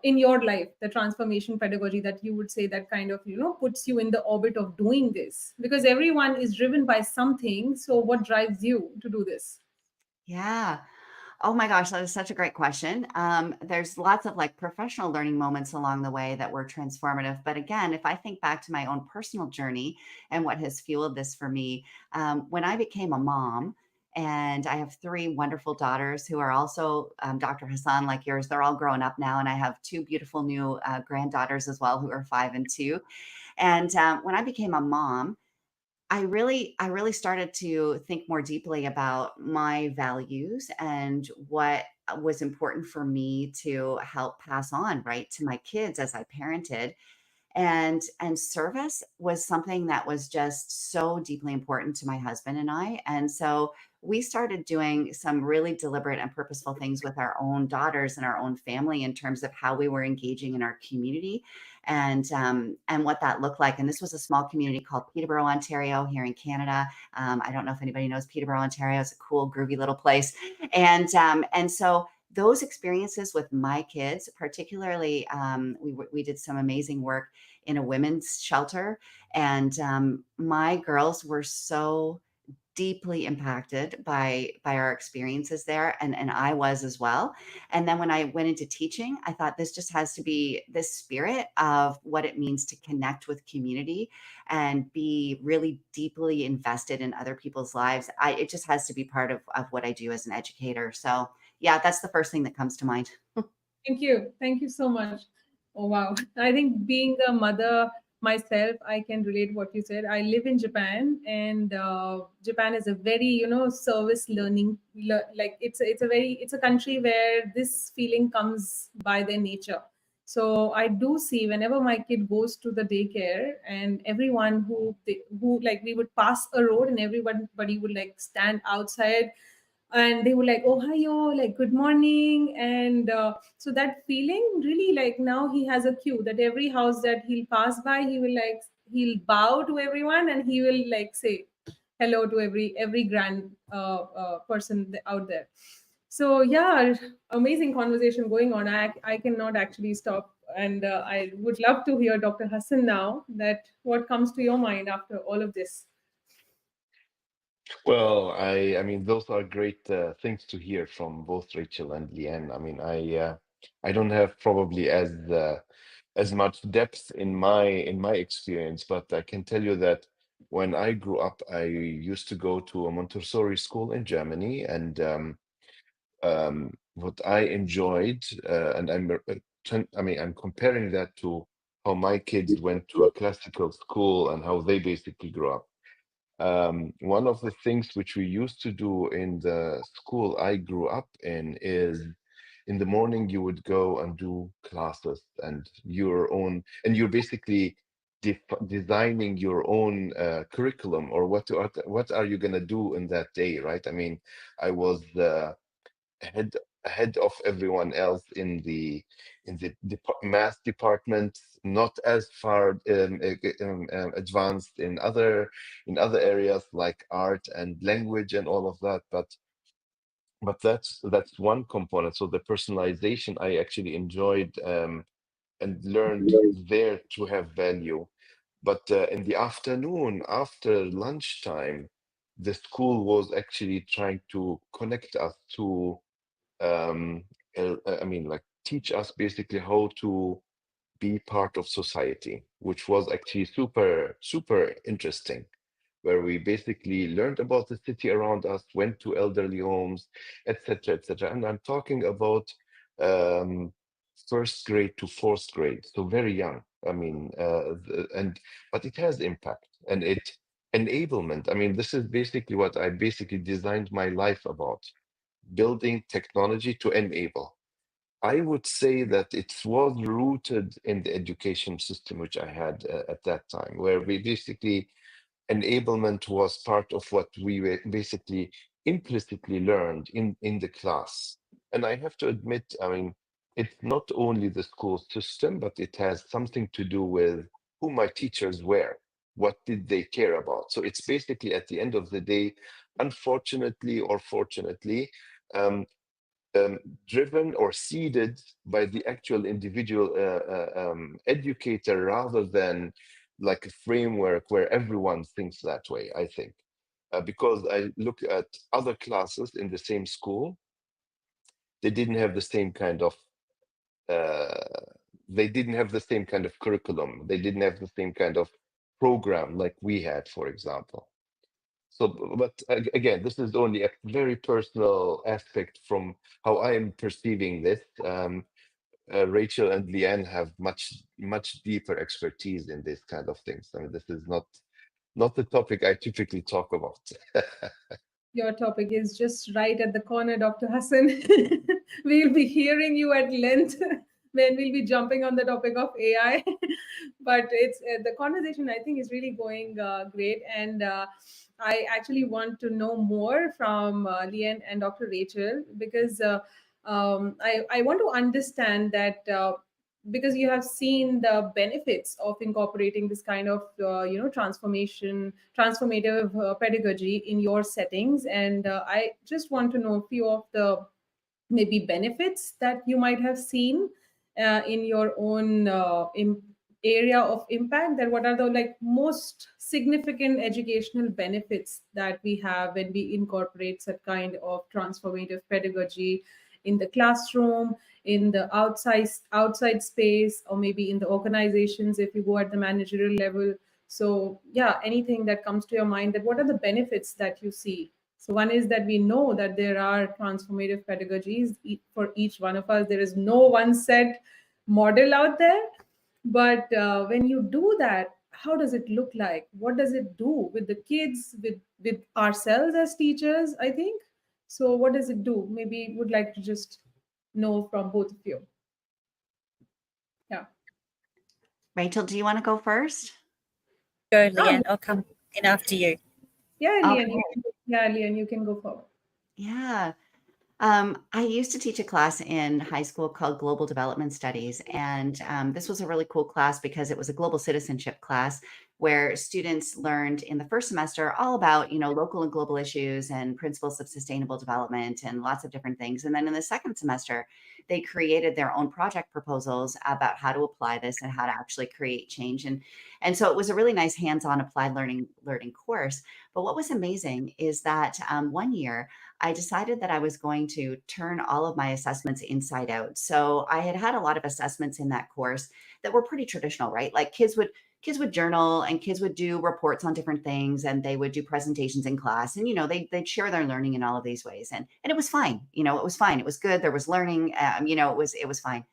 in your life the transformation pedagogy that you would say that kind of puts you in the orbit of doing this, because everyone is driven by something. So, what drives you to do this? Yeah. Oh my gosh, that is such a great question. There's lots of like professional learning moments along the way that were transformative. But again, if I think back to my own personal journey and what has fueled this for me, when I became a mom, and I have 3 wonderful daughters who are also Dr. Hassan, like yours. They're all grown up now, and I have 2 beautiful new granddaughters as well, who are 5 and 2. And when I became a mom, I really started to think more deeply about my values and what was important for me to help pass on, right, to my kids as I parented. And service was something that was just so deeply important to my husband and I. And so we started doing some really deliberate and purposeful things with our own daughters and our own family in terms of how we were engaging in our community, and what that looked like. And this was a small community called Peterborough, Ontario, here in Canada. I don't know if anybody knows Peterborough, Ontario. It's a cool, groovy little place. And so those experiences with my kids, particularly, we did some amazing work in a women's shelter, and my girls were so deeply impacted by our experiences there, and I was as well. And then when I went into teaching, I thought this just has to be this spirit of what it means to connect with community and be really deeply invested in other people's lives. It just has to be part of what I do as an educator. So yeah, that's the first thing that comes to mind. Thank you. Thank you so much. Oh, wow. I think being a mother myself, I can relate what you said. I live in Japan, and Japan is a very, service learning, like it's a country where this feeling comes by their nature. So I do see whenever my kid goes to the daycare, and everyone who like, we would pass a road and everybody would like stand outside, and they were like, oh hi yo, like good morning. And so that feeling really, like, now he has a cue that every house that he'll pass by, he'll bow to everyone, and he will like say hello to every grand person out there. So yeah, amazing conversation going on. I cannot actually stop, and I would love to hear Dr. Hassan now, that what comes to your mind after all of this. Well, I mean, those are great things to hear from both Rachel and LeeAnne. I mean, I don't have probably as much depth in my experience, but I can tell you that when I grew up, I used to go to a Montessori school in Germany, and what I enjoyed, and I mean, I'm comparing that to how my kids went to a classical school and how they basically grew up. One of the things which we used to do in the school I grew up in is in the morning you would go and do classes and and you're basically designing your own curriculum, or what are you gonna do in that day, right? I mean, I was ahead ahead of everyone else in the math department, not as far advanced in other areas like art and language and all of that, but that's one component. So the personalization I actually enjoyed, and learned there to have value. But in the afternoon, after lunchtime, the school was actually trying to connect us to I mean, like, teach us basically how to be part of society, which was actually super interesting, where we basically learned about the city around us, went to elderly homes, etc., etc. And I'm talking about um, first grade to fourth grade, so very young. I mean, but it has impact, and it enablement. I mean, this is basically what I basically designed my life about: building technology to enable. I would say that it was rooted in the education system which I had at that time, where we basically enablement was part of what we basically implicitly learned in the class. And I have to admit, I mean, it's not only the school system, but it has something to do with who my teachers were. What did they care about? So it's basically, at the end of the day, unfortunately or fortunately, um, um, driven or seeded by the actual individual educator, rather than like a framework where everyone thinks that way, I think. Because I look at other classes in the same school, they didn't have the same kind of uh, they didn't have the same kind of curriculum. They didn't have the same kind of program like we had, for example. So, but again, this is only a very personal aspect from how I am perceiving this. Rachel and LeeAnne have much deeper expertise in this kind of things. I mean, this is not the topic I typically talk about. Your topic is just right at the corner, Dr. Hassan. We'll be hearing you at length when we'll be jumping on the topic of AI. But it's the conversation, I think, is really going great. And I actually want to know more from LeeAnne and Dr. Rachel, because I want to understand that. Because you have seen the benefits of incorporating this kind of transformative pedagogy in your settings, and I just want to know a few of the maybe benefits that you might have seen in your own area of impact, that what are the like most significant educational benefits that we have when we incorporate such kind of transformative pedagogy in the classroom, in the outside space, or maybe in the organizations if you go at the managerial level. So yeah, anything that comes to your mind, that what are the benefits that you see? So one is that we know that there are transformative pedagogies for each one of us. There is no one set model out there. But when you do that, how does it look like? What does it do with the kids, with ourselves as teachers, I think? So what does it do? Maybe would like to just know from both of you. Yeah. Rachel, do you want to go first? Go, LeeAnne. I'll come in after you. Yeah, Okay. LeeAnne, you can go forward. Yeah. I used to teach a class in high school called Global Development Studies. And this was a really cool class because it was a global citizenship class where students learned in the first semester all about, local and global issues and principles of sustainable development and lots of different things. And then in the second semester, they created their own project proposals about how to apply this and how to actually create change. And so it was a really nice hands-on applied learning course. But what was amazing is that one year, I decided that I was going to turn all of my assessments inside out. So I had a lot of assessments in that course that were pretty traditional, right? Like kids would journal and kids would do reports on different things and they would do presentations in class and they'd share their learning in all of these ways and it was fine. It was fine. It was good. There was learning. It was fine.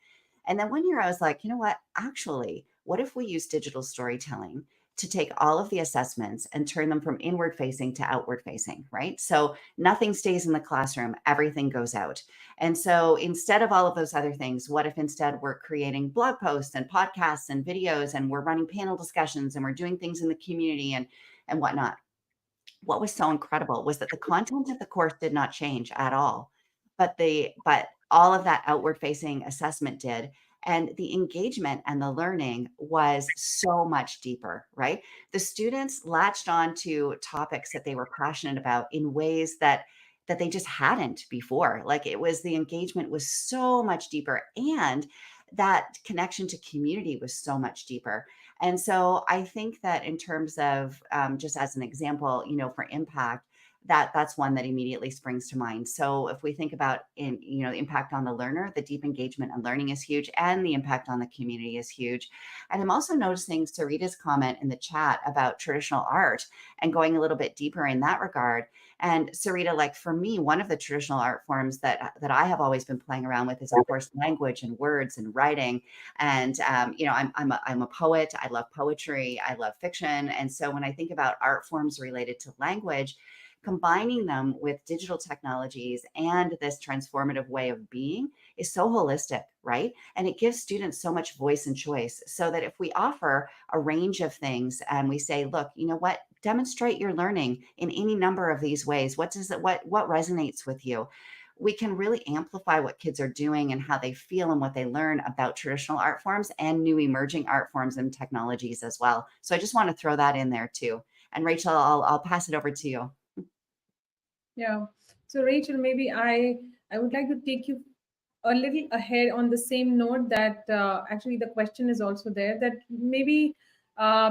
And then one year I was like, you know what? Actually, what if we use digital storytelling to take all of the assessments and turn them from inward facing to outward facing, right? So nothing stays in the classroom, everything goes out. And so instead of all of those other things, what if instead we're creating blog posts and podcasts and videos and we're running panel discussions and we're doing things in the community and whatnot? What was so incredible was that the content of the course did not change at all, but all of that outward facing assessment did. And the engagement and the learning was so much deeper, right? The students latched on to topics that they were passionate about in ways that they just hadn't before. Like the engagement was so much deeper and that connection to community was so much deeper. And so I think that in terms of just as an example, for impact, that's one that immediately springs to mind. So if we think about impact on the learner, the deep engagement and learning is huge, and the impact on the community is huge. And I'm also noticing Sarita's comment in the chat about traditional art and going a little bit deeper in that regard. And Sarita, like for me, one of the traditional art forms that I have always been playing around with is, of course, language and words and writing. And I'm a poet. I love poetry. I love fiction. And so when I think about art forms related to language, combining them with digital technologies and this transformative way of being is so holistic, right? And it gives students so much voice and choice, so that if we offer a range of things and we say, look, you know what, demonstrate your learning in any number of these ways. What resonates with you? We can really amplify what kids are doing and how they feel and what they learn about traditional art forms and new emerging art forms and technologies as well. So I just want to throw that in there too. And Rachel, I'll pass it over to you. Yeah. So Rachel, maybe I would like to take you a little ahead on the same note that actually the question is also there, that maybe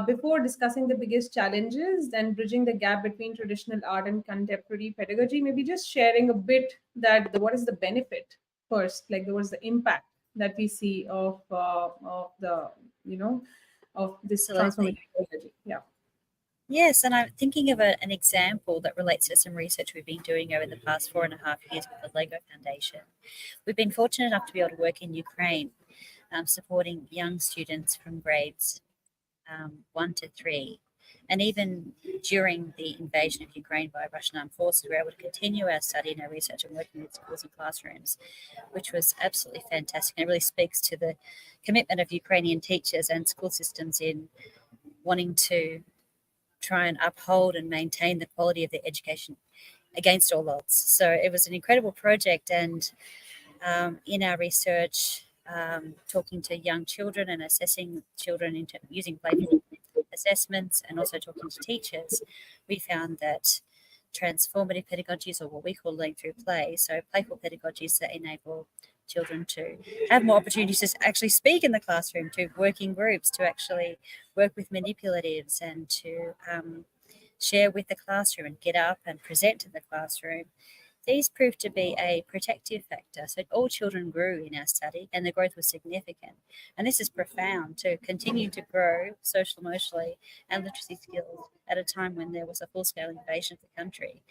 before discussing the biggest challenges and bridging the gap between traditional art and contemporary pedagogy, maybe just sharing a bit that what is the benefit first, like what is the impact that we see of the of this Absolutely. transformative pedagogy. Yeah. Yes, and I'm thinking of an example that relates to some research we've been doing over the past 4.5 years with the LEGO Foundation. We've been fortunate enough to be able to work in Ukraine, supporting young students from grades 1 to 3. And even during the invasion of Ukraine by Russian armed forces, we were able to continue our study and our research and working with schools and classrooms, which was absolutely fantastic. And it really speaks to the commitment of Ukrainian teachers and school systems in wanting to try and uphold and maintain the quality of their education against all odds. So it was an incredible project, and in our research, talking to young children and assessing children using playful assessments and also talking to teachers, we found that transformative pedagogies, or what we call learning through play, so playful pedagogies that enable children to have more opportunities to actually speak in the classroom, to work in groups, to actually work with manipulatives, and to share with the classroom and get up and present in the classroom. These proved to be a protective factor. So all children grew in our study, and the growth was significant. And this is profound, to continue to grow social, emotionally, and literacy skills at a time when there was a full-scale invasion of the country.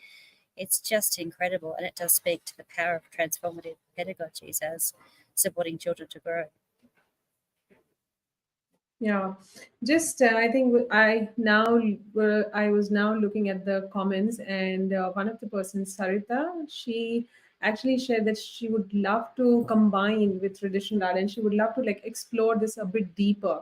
It's just incredible, and it does speak to the power of transformative pedagogies as supporting children to grow. Yeah, just I think I was now looking at the comments, and one of the persons, Sarita, she actually shared that she would love to combine with traditional art, and she would love to like explore this a bit deeper.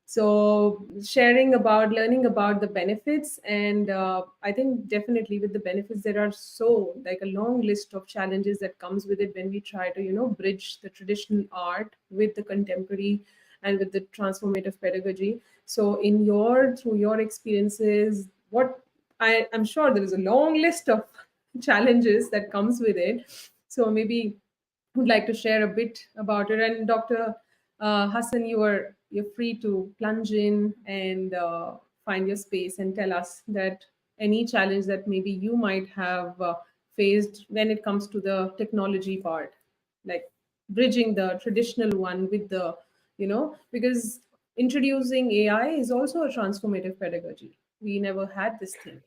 So sharing about, learning about the benefits, and I think definitely with the benefits there are so like a long list of challenges that comes with it when we try to bridge the traditional art with the contemporary and with the transformative pedagogy. So through your experiences, what I'm sure there is a long list of challenges that comes with it. So maybe would like to share a bit about it. And Dr. Hassan, you're free to plunge in and find your space and tell us that any challenge that maybe you might have faced when it comes to the technology part, like bridging the traditional one with the, because introducing AI is also a transformative pedagogy. We never had this thing.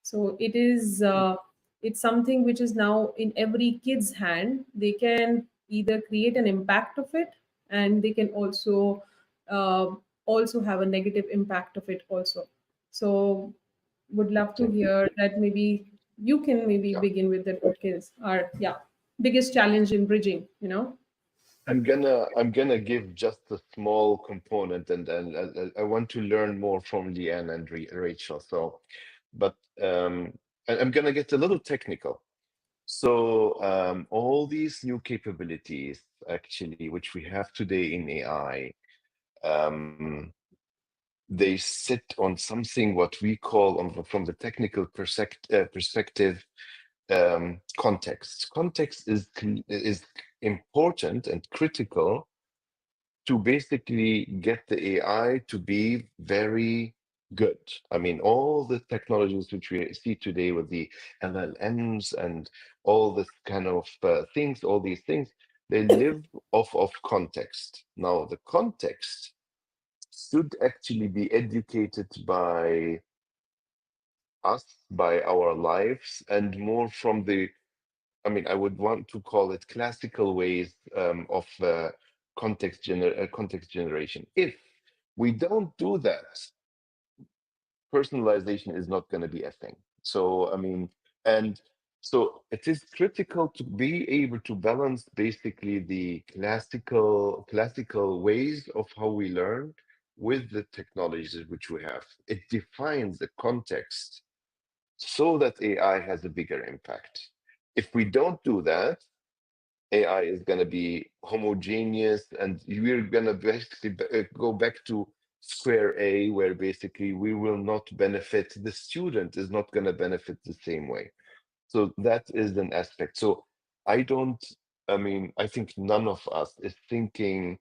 So it's something which is now in every kid's hand. They can either create an impact of it, and they can uh, also have a negative impact of it also. So would love to Thank you. hear that. Maybe you can maybe Yeah. begin with that. What is our biggest challenge in bridging? I'm gonna give just a small component, and then I want to learn more from LeeAnne and Rachel. So, but I'm gonna get a little technical. So all these new capabilities, actually, which we have today in AI, um, they sit on something what we call, from the technical perspective, context. Context is important and critical to basically get the AI to be very good. I mean, all the technologies which we see today with the LLMs and all this kind of things, all these things, they live off of context. Now, the context should actually be educated by us, by our lives, and more from the, I mean, I would want to call it classical ways of context generation. If we don't do that, personalization is not going to be a thing. So, I mean, and so it is critical to be able to balance basically the classical ways of how we learn with the technologies which we have. It defines the context so that AI has a bigger impact. If we don't do that, AI is going to be homogeneous, and we're going to basically go back to square A, where basically we will not benefit, the student is not going to benefit the same way. So that is an aspect. So I mean, I think none of us is thinking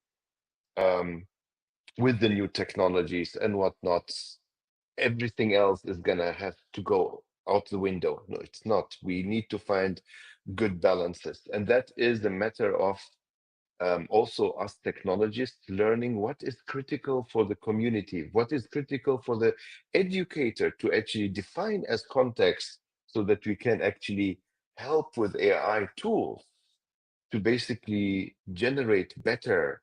um, with the new technologies and whatnot, everything else is going to have to go out the window. No, it's not. We need to find good balances. And that is a matter of also us technologists learning what is critical for the community, what is critical for the educator to actually define as context, so that we can actually help with AI tools to basically generate better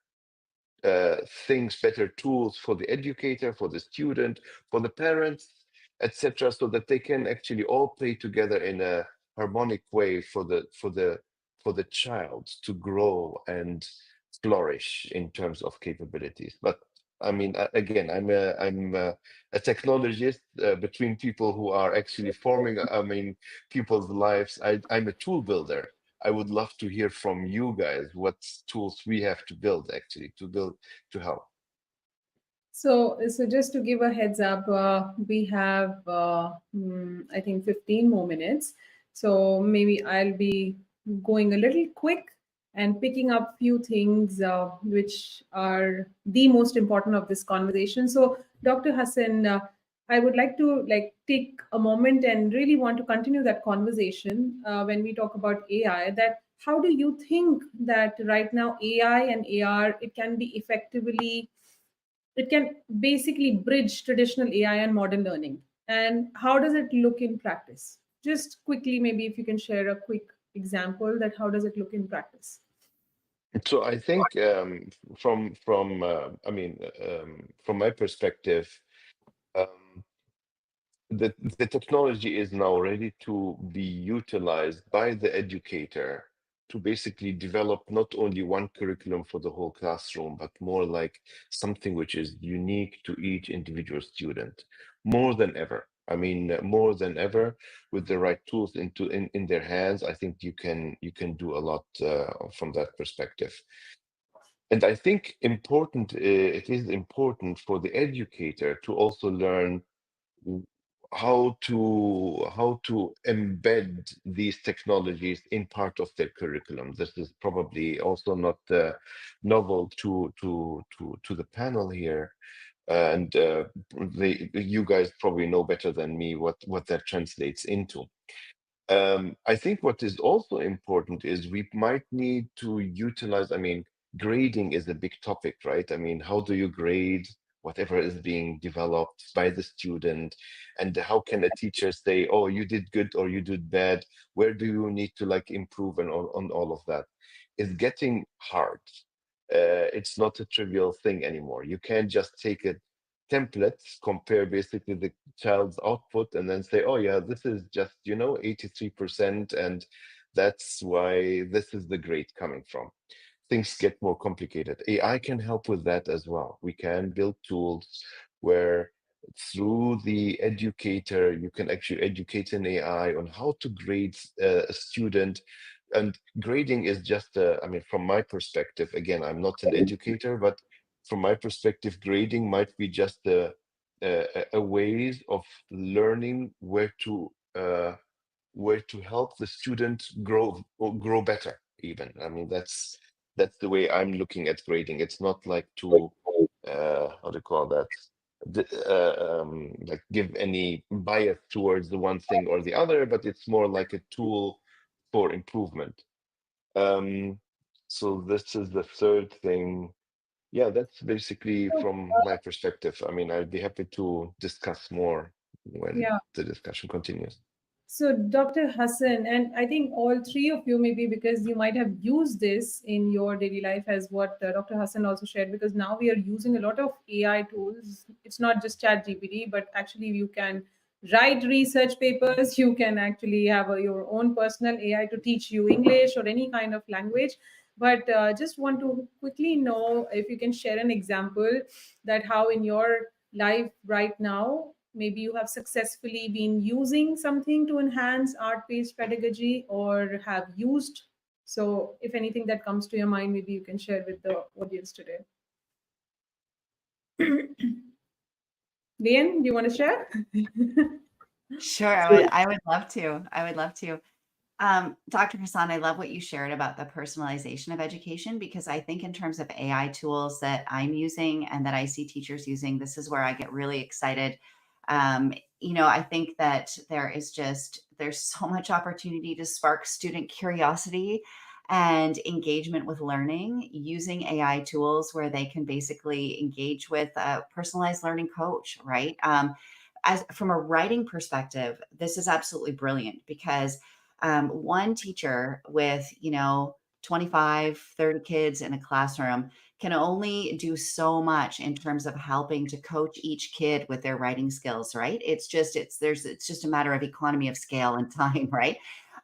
things, better tools for the educator, for the student, for the parents, etc., so that they can actually all play together in a harmonic way for the child to grow and flourish in terms of capabilities. But I mean, again, I'm a technologist between people who are actually forming, I mean, people's lives. I'm a tool builder. I would love to hear from you guys what tools we have to build, actually, to help. So just to give a heads up, we have I think 15 more minutes. So maybe I'll be going a little quick and picking up few things which are the most important of this conversation. So, Dr. Hassan, I would like to take a moment and really want to continue that conversation when we talk about AI. That how do you think that right now AI and AR it can be effectively, it can basically bridge traditional AI and modern learning, and how does it look in practice? Just quickly, maybe if you can share a quick example that how does it look in practice? So I think from my perspective, um, the technology is now ready to be utilized by the educator to basically develop not only one curriculum for the whole classroom, but more like something which is unique to each individual student, more than ever. I mean, more than ever, with the right tools in their hands, I think you can do a lot from that perspective. And I think it is important for the educator to also learn w- how to embed these technologies in part of their curriculum. This is probably also not novel to the panel here, and you guys probably know better than me what that translates into. I think what is also important is we might need to utilize, I mean, grading is a big topic, right? I mean, how do you grade whatever is being developed by the student? And how can a teacher say, oh, you did good or you did bad? Where do you need to improve and on all of that? It's getting hard. It's not a trivial thing anymore. You can't just take a template, compare basically the child's output and then say, oh yeah, this is just 83%, and that's why this is the grade coming from. Things get more complicated. AI can help with that as well. We can build tools where through the educator you can actually educate an AI on how to grade a student. And grading is just I mean, from my perspective, again, I'm not an educator, but from my perspective, grading might be just a ways of learning where to help the student grow better. Even, I mean, that's the way I'm looking at grading. It's not like to how do you call that? Like give any bias towards the one thing or the other, but it's more like a tool for improvement. Um, so this is the third thing. Yeah, that's basically from my perspective. I mean, I'd be happy to discuss more when Yeah. the discussion continues. So, Dr. Hassan, and I think all three of you, maybe because you might have used this in your daily life, as what Dr. Hassan also shared, because now we are using a lot of AI tools. It's not just ChatGPT, but actually you can write research papers. You can actually have your own personal AI to teach you English or any kind of language. But just want to quickly know if you can share an example that how in your life right now maybe you have successfully been using something to enhance art-based pedagogy or have used. So if anything that comes to your mind, maybe you can share with the audience today. LeeAnne, do you want to share? Sure, I would love to. I would love to. Dr. Hassan, I love what you shared about the personalization of education, because I think in terms of AI tools that I'm using and that I see teachers using, this is where I get really excited. I think that there's so much opportunity to spark student curiosity and engagement with learning using AI tools where they can basically engage with a personalized learning coach, right? As from a writing perspective, this is absolutely brilliant because one teacher with 25, 30 kids in a classroom can only do so much in terms of helping to coach each kid with their writing skills, right? It's just a matter of economy of scale and time, right?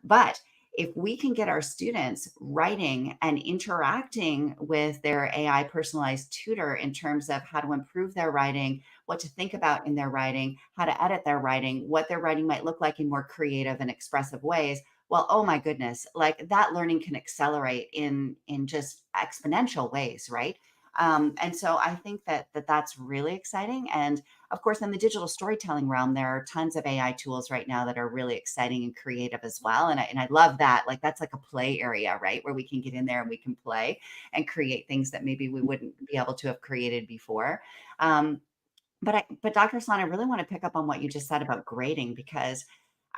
But if we can get our students writing and interacting with their AI personalized tutor in terms of how to improve their writing, what to think about in their writing, how to edit their writing, what their writing might look like in more creative and expressive ways, well, oh my goodness, like that learning can accelerate in just exponential ways, right? And so I think that that's really exciting, and of course, in the digital storytelling realm, there are tons of AI tools right now that are really exciting and creative as well. And I love that. Like that's like a play area, right? Where we can get in there and we can play and create things that maybe we wouldn't be able to have created before. But Dr. Hassan, I really want to pick up on what you just said about grading, because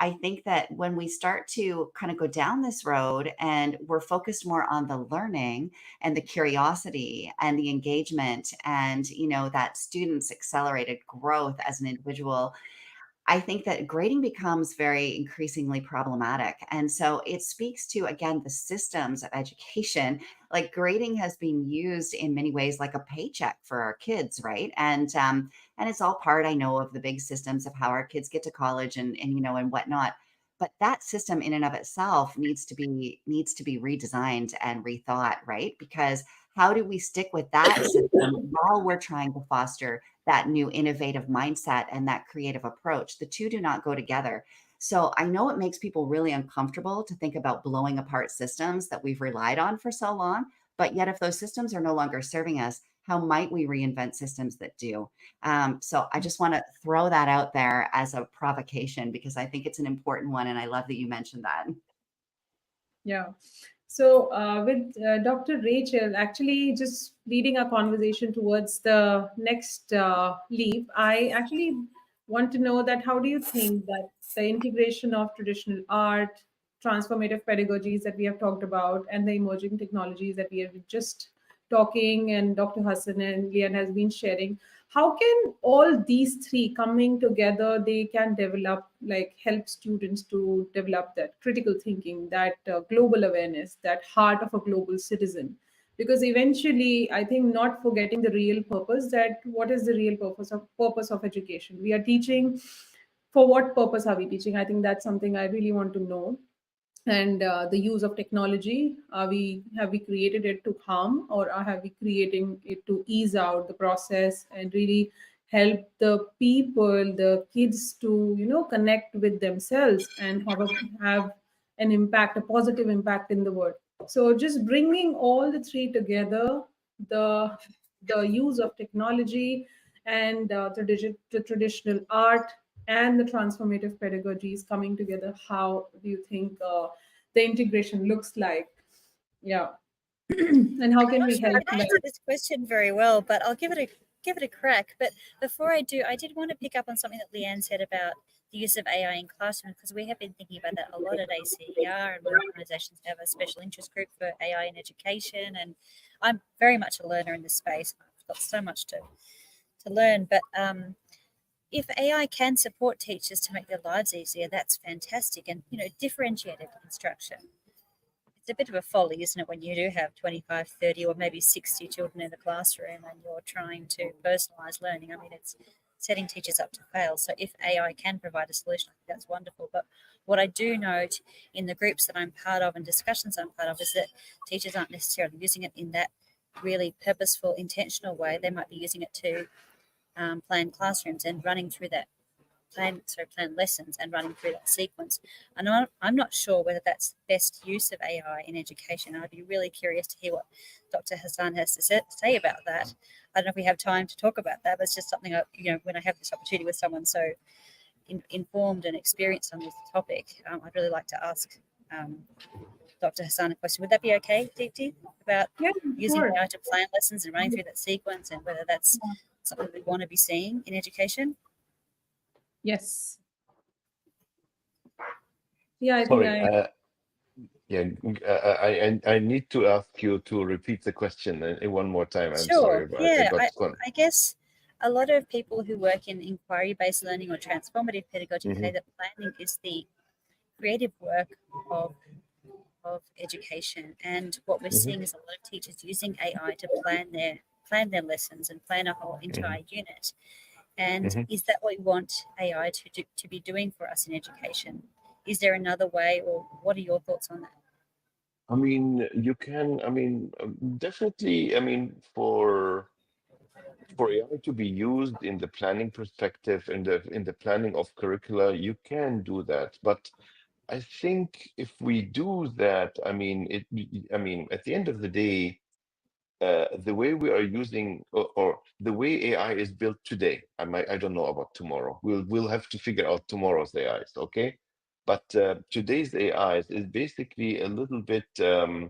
I think that when we start to kind of go down this road and we're focused more on the learning and the curiosity and the engagement and, that students' accelerated growth as an individual, I think that grading becomes very increasingly problematic. And so it speaks to, again, the systems of education. Like grading has been used in many ways like a paycheck for our kids, right? And it's all part, I know, of the big systems of how our kids get to college and whatnot. But that system in and of itself needs to be redesigned and rethought, right? Because how do we stick with that system while we're trying to foster that new innovative mindset and that creative approach? The two do not go together. So I know it makes people really uncomfortable to think about blowing apart systems that we've relied on for so long. But yet, if those systems are no longer serving us, how might we reinvent systems that do? So I just want to throw that out there as a provocation, because I think it's an important one. And I love that you mentioned that. Yeah. So with Dr. Rachel, actually just leading our conversation towards the next leap, I actually want to know that how do you think that the integration of traditional art, transformative pedagogies that we have talked about, and the emerging technologies that we are just talking, and Dr. Hassan and LeeAnne has been sharing, how can all these three coming together, they can develop, like help students to develop that critical thinking, that global awareness, that heart of a global citizen? Because eventually I think not forgetting the real purpose, that what is the real purpose of education we are teaching, for what purpose are we teaching? I think that's something I really want to know. And the use of technology, have we created it to harm, or have we creating it to ease out the process and really help the people, the kids, to connect with themselves and have an impact, a positive impact in the world? So just bringing all the three together, the the use of technology, and the traditional art and the transformative pedagogies coming together, how do you think the integration looks like? Yeah. And how I'm can not we sure I help? can answer this question very well, but I'll give it a crack. But before I do, I did want to pick up on something that LeeAnne said about the use of AI in classrooms, because we have been thinking about that a lot at ACER, and organisations have a special interest group for AI in education. And I'm very much a learner in this space. I've got so much to learn. But if AI can support teachers to make their lives easier, that's fantastic. And differentiated instruction, it's a bit of a folly, isn't it, when you do have 25, 30, or maybe 60 children in the classroom and you're trying to personalise learning? I mean, it's setting teachers up to fail. So if AI can provide a solution, I think that's wonderful. But what I do note in the groups that I'm part of and discussions I'm part of is that teachers aren't necessarily using it in that really purposeful, intentional way. They might be using it to plan classrooms and running through that plan lessons and running through that sequence. And I'm not sure whether that's the best use of AI in education. I'd be really curious to hear what Dr. Hassan has to say about that. I don't know if we have time to talk about that, but it's just something when I have this opportunity with someone so informed and experienced on this topic, I'd really like to ask Dr. Hassan a question. Would that be okay, Deepti, about Yeah, using sure. AI to plan lessons and running through that sequence, and whether that's something we want to be seeing in education? Yes. Yeah, I think Sorry, yeah, I need to ask you to repeat the question one more time. I'm sorry, Sure. but I Yeah. got gone. I guess a lot of people who work in inquiry-based learning or transformative pedagogy say Mhm, that planning is the creative work of education. And what we're mhm, seeing is a lot of teachers using AI to plan their lessons and plan a whole mhm, entire unit. And mhm. is that what we want AI to be doing for us in education? Is there another way, or what are your thoughts on that? I mean, you can, I mean, definitely, I mean, for AI to be used in the planning perspective, in the planning of curricula, you can do that. But I think if we do that, I mean, at the end of the day, the way we are using, or the way AI is built today, I don't know about tomorrow. We'll have to figure out tomorrow's AIs, okay? But today's AIs is basically a little bit. Uh,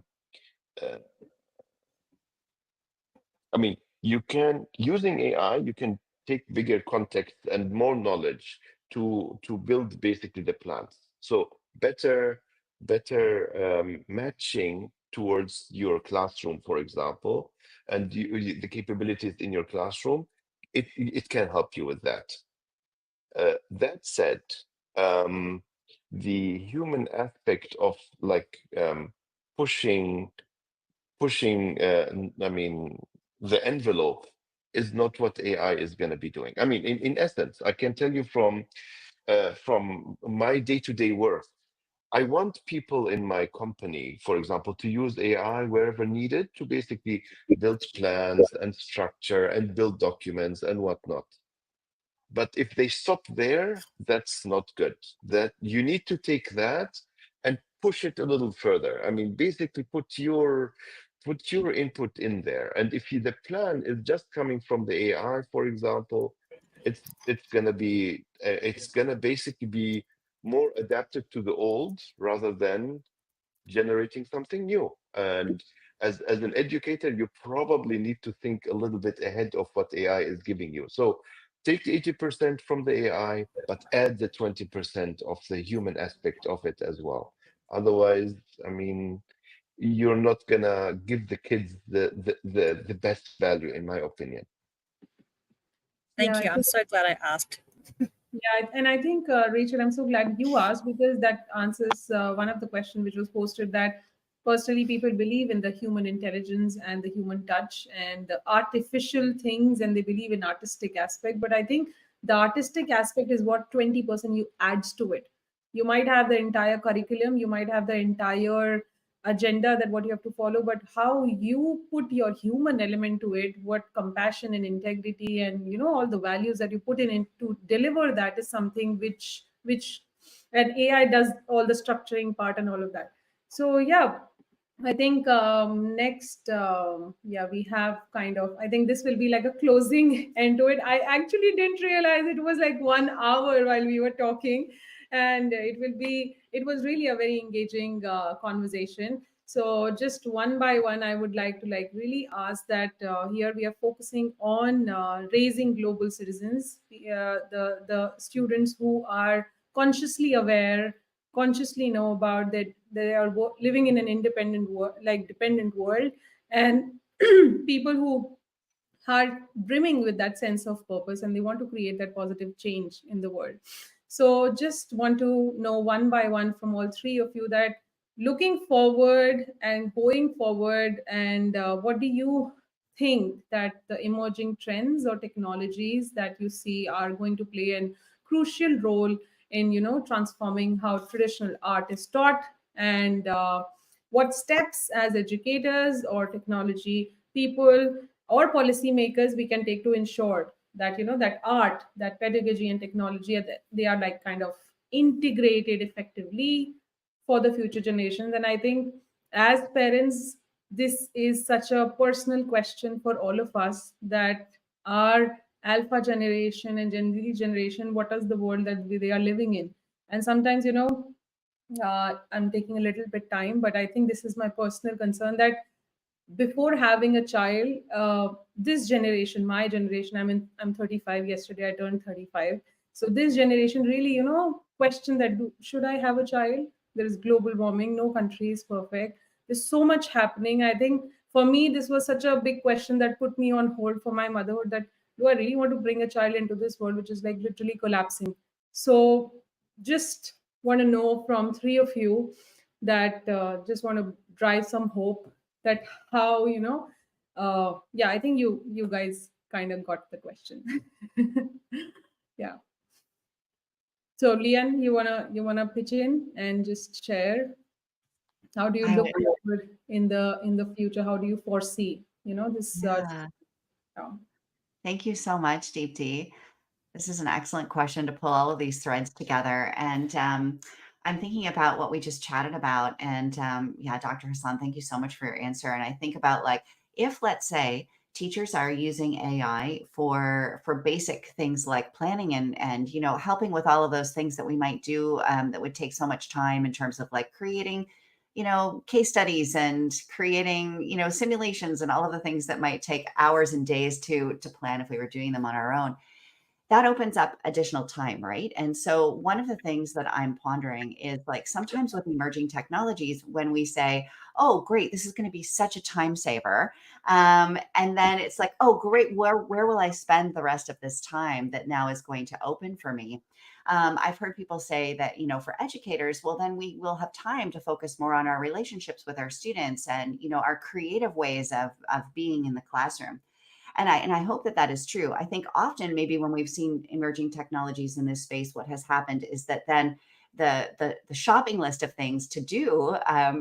I mean, you can using AI, you can take bigger context and more knowledge to build basically the plans. So better matching towards your classroom, for example, and the capabilities in your classroom. It can help you with that. That said, um, the human aspect of like pushing I mean, the envelope is not what AI is going to be doing. I mean, in essence, I can tell you from my day-to-day work, I want people in my company, for example, to use AI wherever needed to basically build plans and structure and build documents and whatnot. But if they stop there, that's not good. That you need to take that and push it a little further. I mean, basically put your input in there. And if the plan is just coming from the AI, for example, it's gonna basically be more adapted to the old rather than generating something new. And as an educator, you probably need to think a little bit ahead of what AI is giving you. So take 80% from the AI, but add the 20% of the human aspect of it as well. Otherwise, I mean, you're not gonna give the kids the best value, in my opinion. Thank Yeah, you. I'm so glad I asked. yeah, and I think Rachel, I'm so glad you asked, because that answers one of the questions which was posted, that personally people believe in the human intelligence and the human touch and the artificial things, and they believe in artistic aspect. But I think the artistic aspect is what 20% you adds to it. You might have the entire curriculum, you might have the entire agenda that what you have to follow, but how you put your human element to it, what compassion and integrity and all the values that you put in it to deliver, that is something which and AI does all the structuring part and all of that. So yeah, I think next, yeah, we have kind of, I think this will be like a closing end to it. I actually didn't realize it was like 1 hour while we were talking, and it was really a very engaging conversation. So just one by one, I would like to like really ask that here we are focusing on raising global citizens, the students who are consciously aware, consciously know about that they are living in an independent world, like dependent world, and people who are brimming with that sense of purpose, and they want to create that positive change in the world. So just want to know one by one from all three of you, that looking forward and going forward, and what do you think that the emerging trends or technologies that you see are going to play a crucial role in transforming how traditional art is taught, and what steps as educators or technology people or policymakers we can take to ensure that that art, that pedagogy and technology they are like kind of integrated effectively for the future generations. And I think as parents, this is such a personal question for all of us, that our alpha generation and Gen Z generation, what is the world that they are living in? And sometimes I'm taking a little bit time, but I think this is my personal concern, that before having a child, this generation, my generation, I'm 35, yesterday I turned 35. So this generation really question that, should I have a child? There is global warming, no country is perfect, there's so much happening. I think for me this was such a big question that put me on hold for my motherhood, that do I really want to bring a child into this world which is like literally collapsing? So just want to know from three of you, that just want to drive some hope, that how yeah, I think you guys kind of got the question. Yeah, so LeeAnne, you wanna pitch in and just share, how do you I look forward in the future, how do you foresee this yeah. yeah. Thank you so much, Deepti. This is an excellent question to pull all of these threads together. And I'm thinking about what we just chatted about. And yeah, Dr. Hassan, thank you so much for your answer. And I think about like, if, let's say, teachers are using AI for basic things like planning and helping with all of those things that we might do that would take so much time in terms of like creating case studies and creating simulations and all of the things that might take hours and days to plan if we were doing them on our own. That opens up additional time, right? And so one of the things that I'm pondering is like sometimes with emerging technologies, when we say, oh, great, this is going to be such a time saver. And then it's like, oh, great, where will I spend the rest of this time that now is going to open for me? I've heard people say that, for educators, well, then we will have time to focus more on our relationships with our students and, our creative ways of being in the classroom. And I hope that that is true. I think often maybe when we've seen emerging technologies in this space, what has happened is that then the shopping list of things to do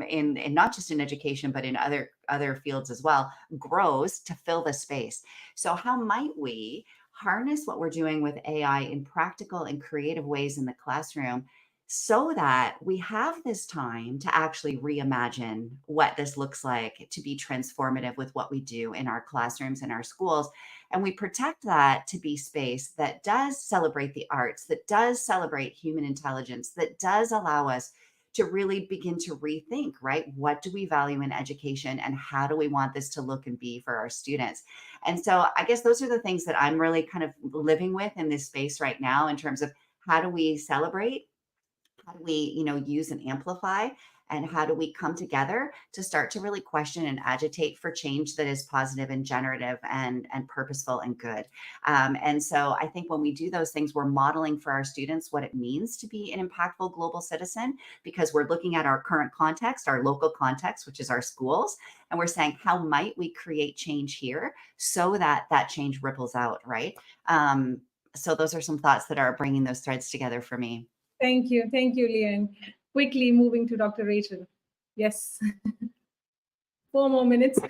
in not just in education but in other fields as well grows to fill the space. So how might we harness what we're doing with AI in practical and creative ways in the classroom so that we have this time to actually reimagine what this looks like to be transformative with what we do in our classrooms and our schools. And we protect that to be space that does celebrate the arts, that does celebrate human intelligence, that does allow us to really begin to rethink, right? What do we value in education and how do we want this to look and be for our students? And so I guess those are the things that I'm really kind of living with in this space right now in terms of how do we celebrate, how do we use and amplify, and how do we come together to start to really question and agitate for change that is positive and generative and purposeful and good. And so I think when we do those things, we're modeling for our students what it means to be an impactful global citizen, because we're looking at our current context, our local context, which is our schools, and we're saying how might we create change here so that that change ripples out, right? So those are some thoughts that are bringing those threads together for me. Thank you, LeeAnne. Quickly moving to Dr. Rachel. Yes. 4 more minutes.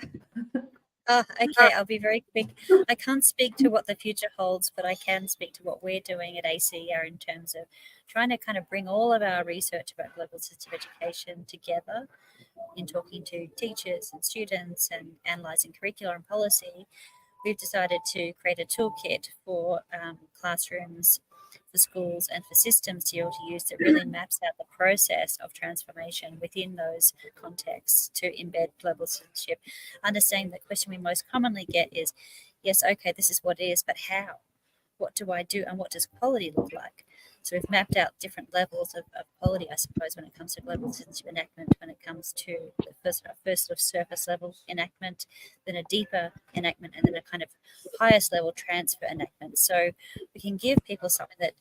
Oh, okay, I'll be very quick. I can't speak to what the future holds, but I can speak to what we're doing at ACER in terms of trying to kind of bring all of our research about global system education together in talking to teachers and students and analysing curriculum and policy. We've decided to create a toolkit for classrooms, for schools and for systems to be able to use that really maps out the process of transformation within those contexts to embed global citizenship. Understanding the question we most commonly get is, yes, okay, this is what it is, but how? What do I do and what does quality look like? So we've mapped out different levels of quality, I suppose, when it comes to global citizenship enactment, when it comes to the first sort of surface level enactment, then a deeper enactment, and then a kind of highest level transfer enactment. So we can give people something that,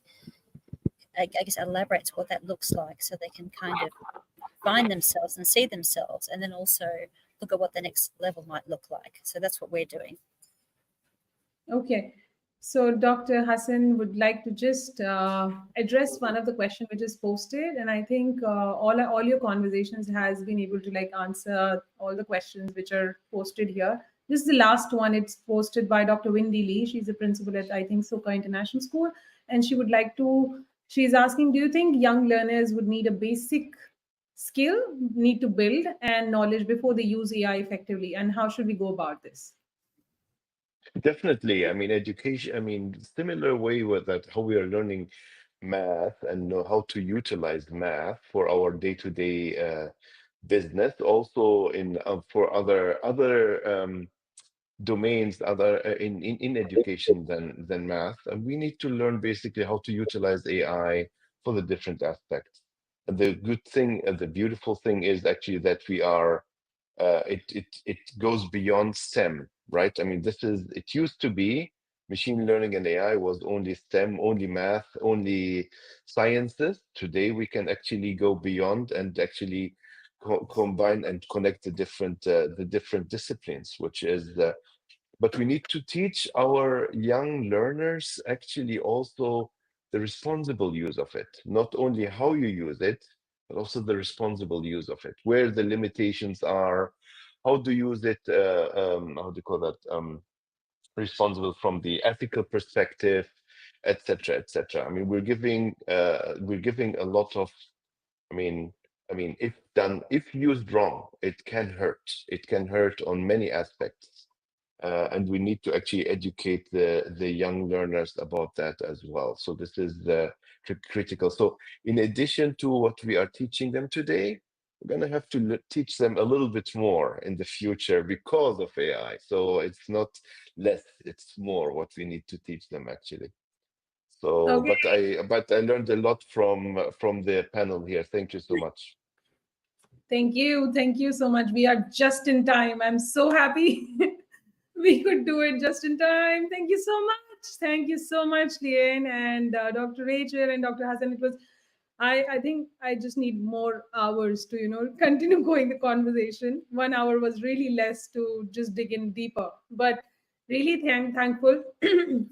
I guess, elaborates what that looks like so they can kind of find themselves and see themselves, and then also look at what the next level might look like. So that's what we're doing. Okay. So Dr. Hassan would like to just address one of the questions which is posted, and I think all your conversations has been able to like answer all the questions which are posted here. This is the last one. It's posted by Dr. Wendy Lee. She's a principal at, I think, Soka International School, and she would like to. She's asking, do you think young learners would need a basic skill, need to build and knowledge before they use AI effectively, and how should we go about this? Definitely. I mean, education, I mean, similar way with that, how we are learning math and know how to utilize math for our day-to-day business, also in for other domains, other in education than math. And we need to learn basically how to utilize AI for the different aspects. And the good thing, the beautiful thing is actually that we are it goes beyond STEM, right? I mean, it used to be machine learning and AI was only STEM, only math, only sciences. Today we can actually go beyond and actually combine and connect the different disciplines, which is but we need to teach our young learners actually also the responsible use of it, not only how you use it, but also the responsible use of it, where the limitations are, how to use it, how do you call that, responsible from the ethical perspective, etc., etc. I mean, we're giving a lot of, I mean, if used wrong, it can hurt. It can hurt on many aspects. and we need to actually educate the young learners about that as well. So this is critical. So in addition to what we are teaching them today, we're going to have to teach them a little bit more in the future because of AI. So it's not less, it's more what we need to teach them actually. So, Okay. but I learned a lot from the panel here. Thank you so much. Thank you. Thank you so much. We are just in time. I'm so happy we could do it just in time. Thank you so much. Thank you so much, LeeAnne and Dr. Rachel and Dr. Hassan. It was, I think I just need more hours to, continue going the conversation. 1 hour was really less to just dig in deeper. But really thankful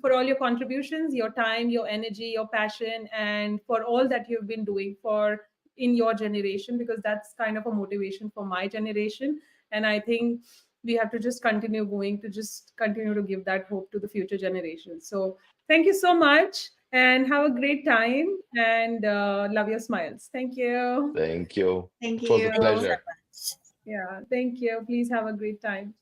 for all your contributions, your time, your energy, your passion, and for all that you've been doing for in your generation, because that's kind of a motivation for my generation. And I think we have to just continue going to just continue to give that hope to the future generations. So thank you so much and have a great time, and love your smiles. Thank you. Thank you. Thank It was a you. Thank you so pleasure. much. Yeah, thank you. Please have a great time.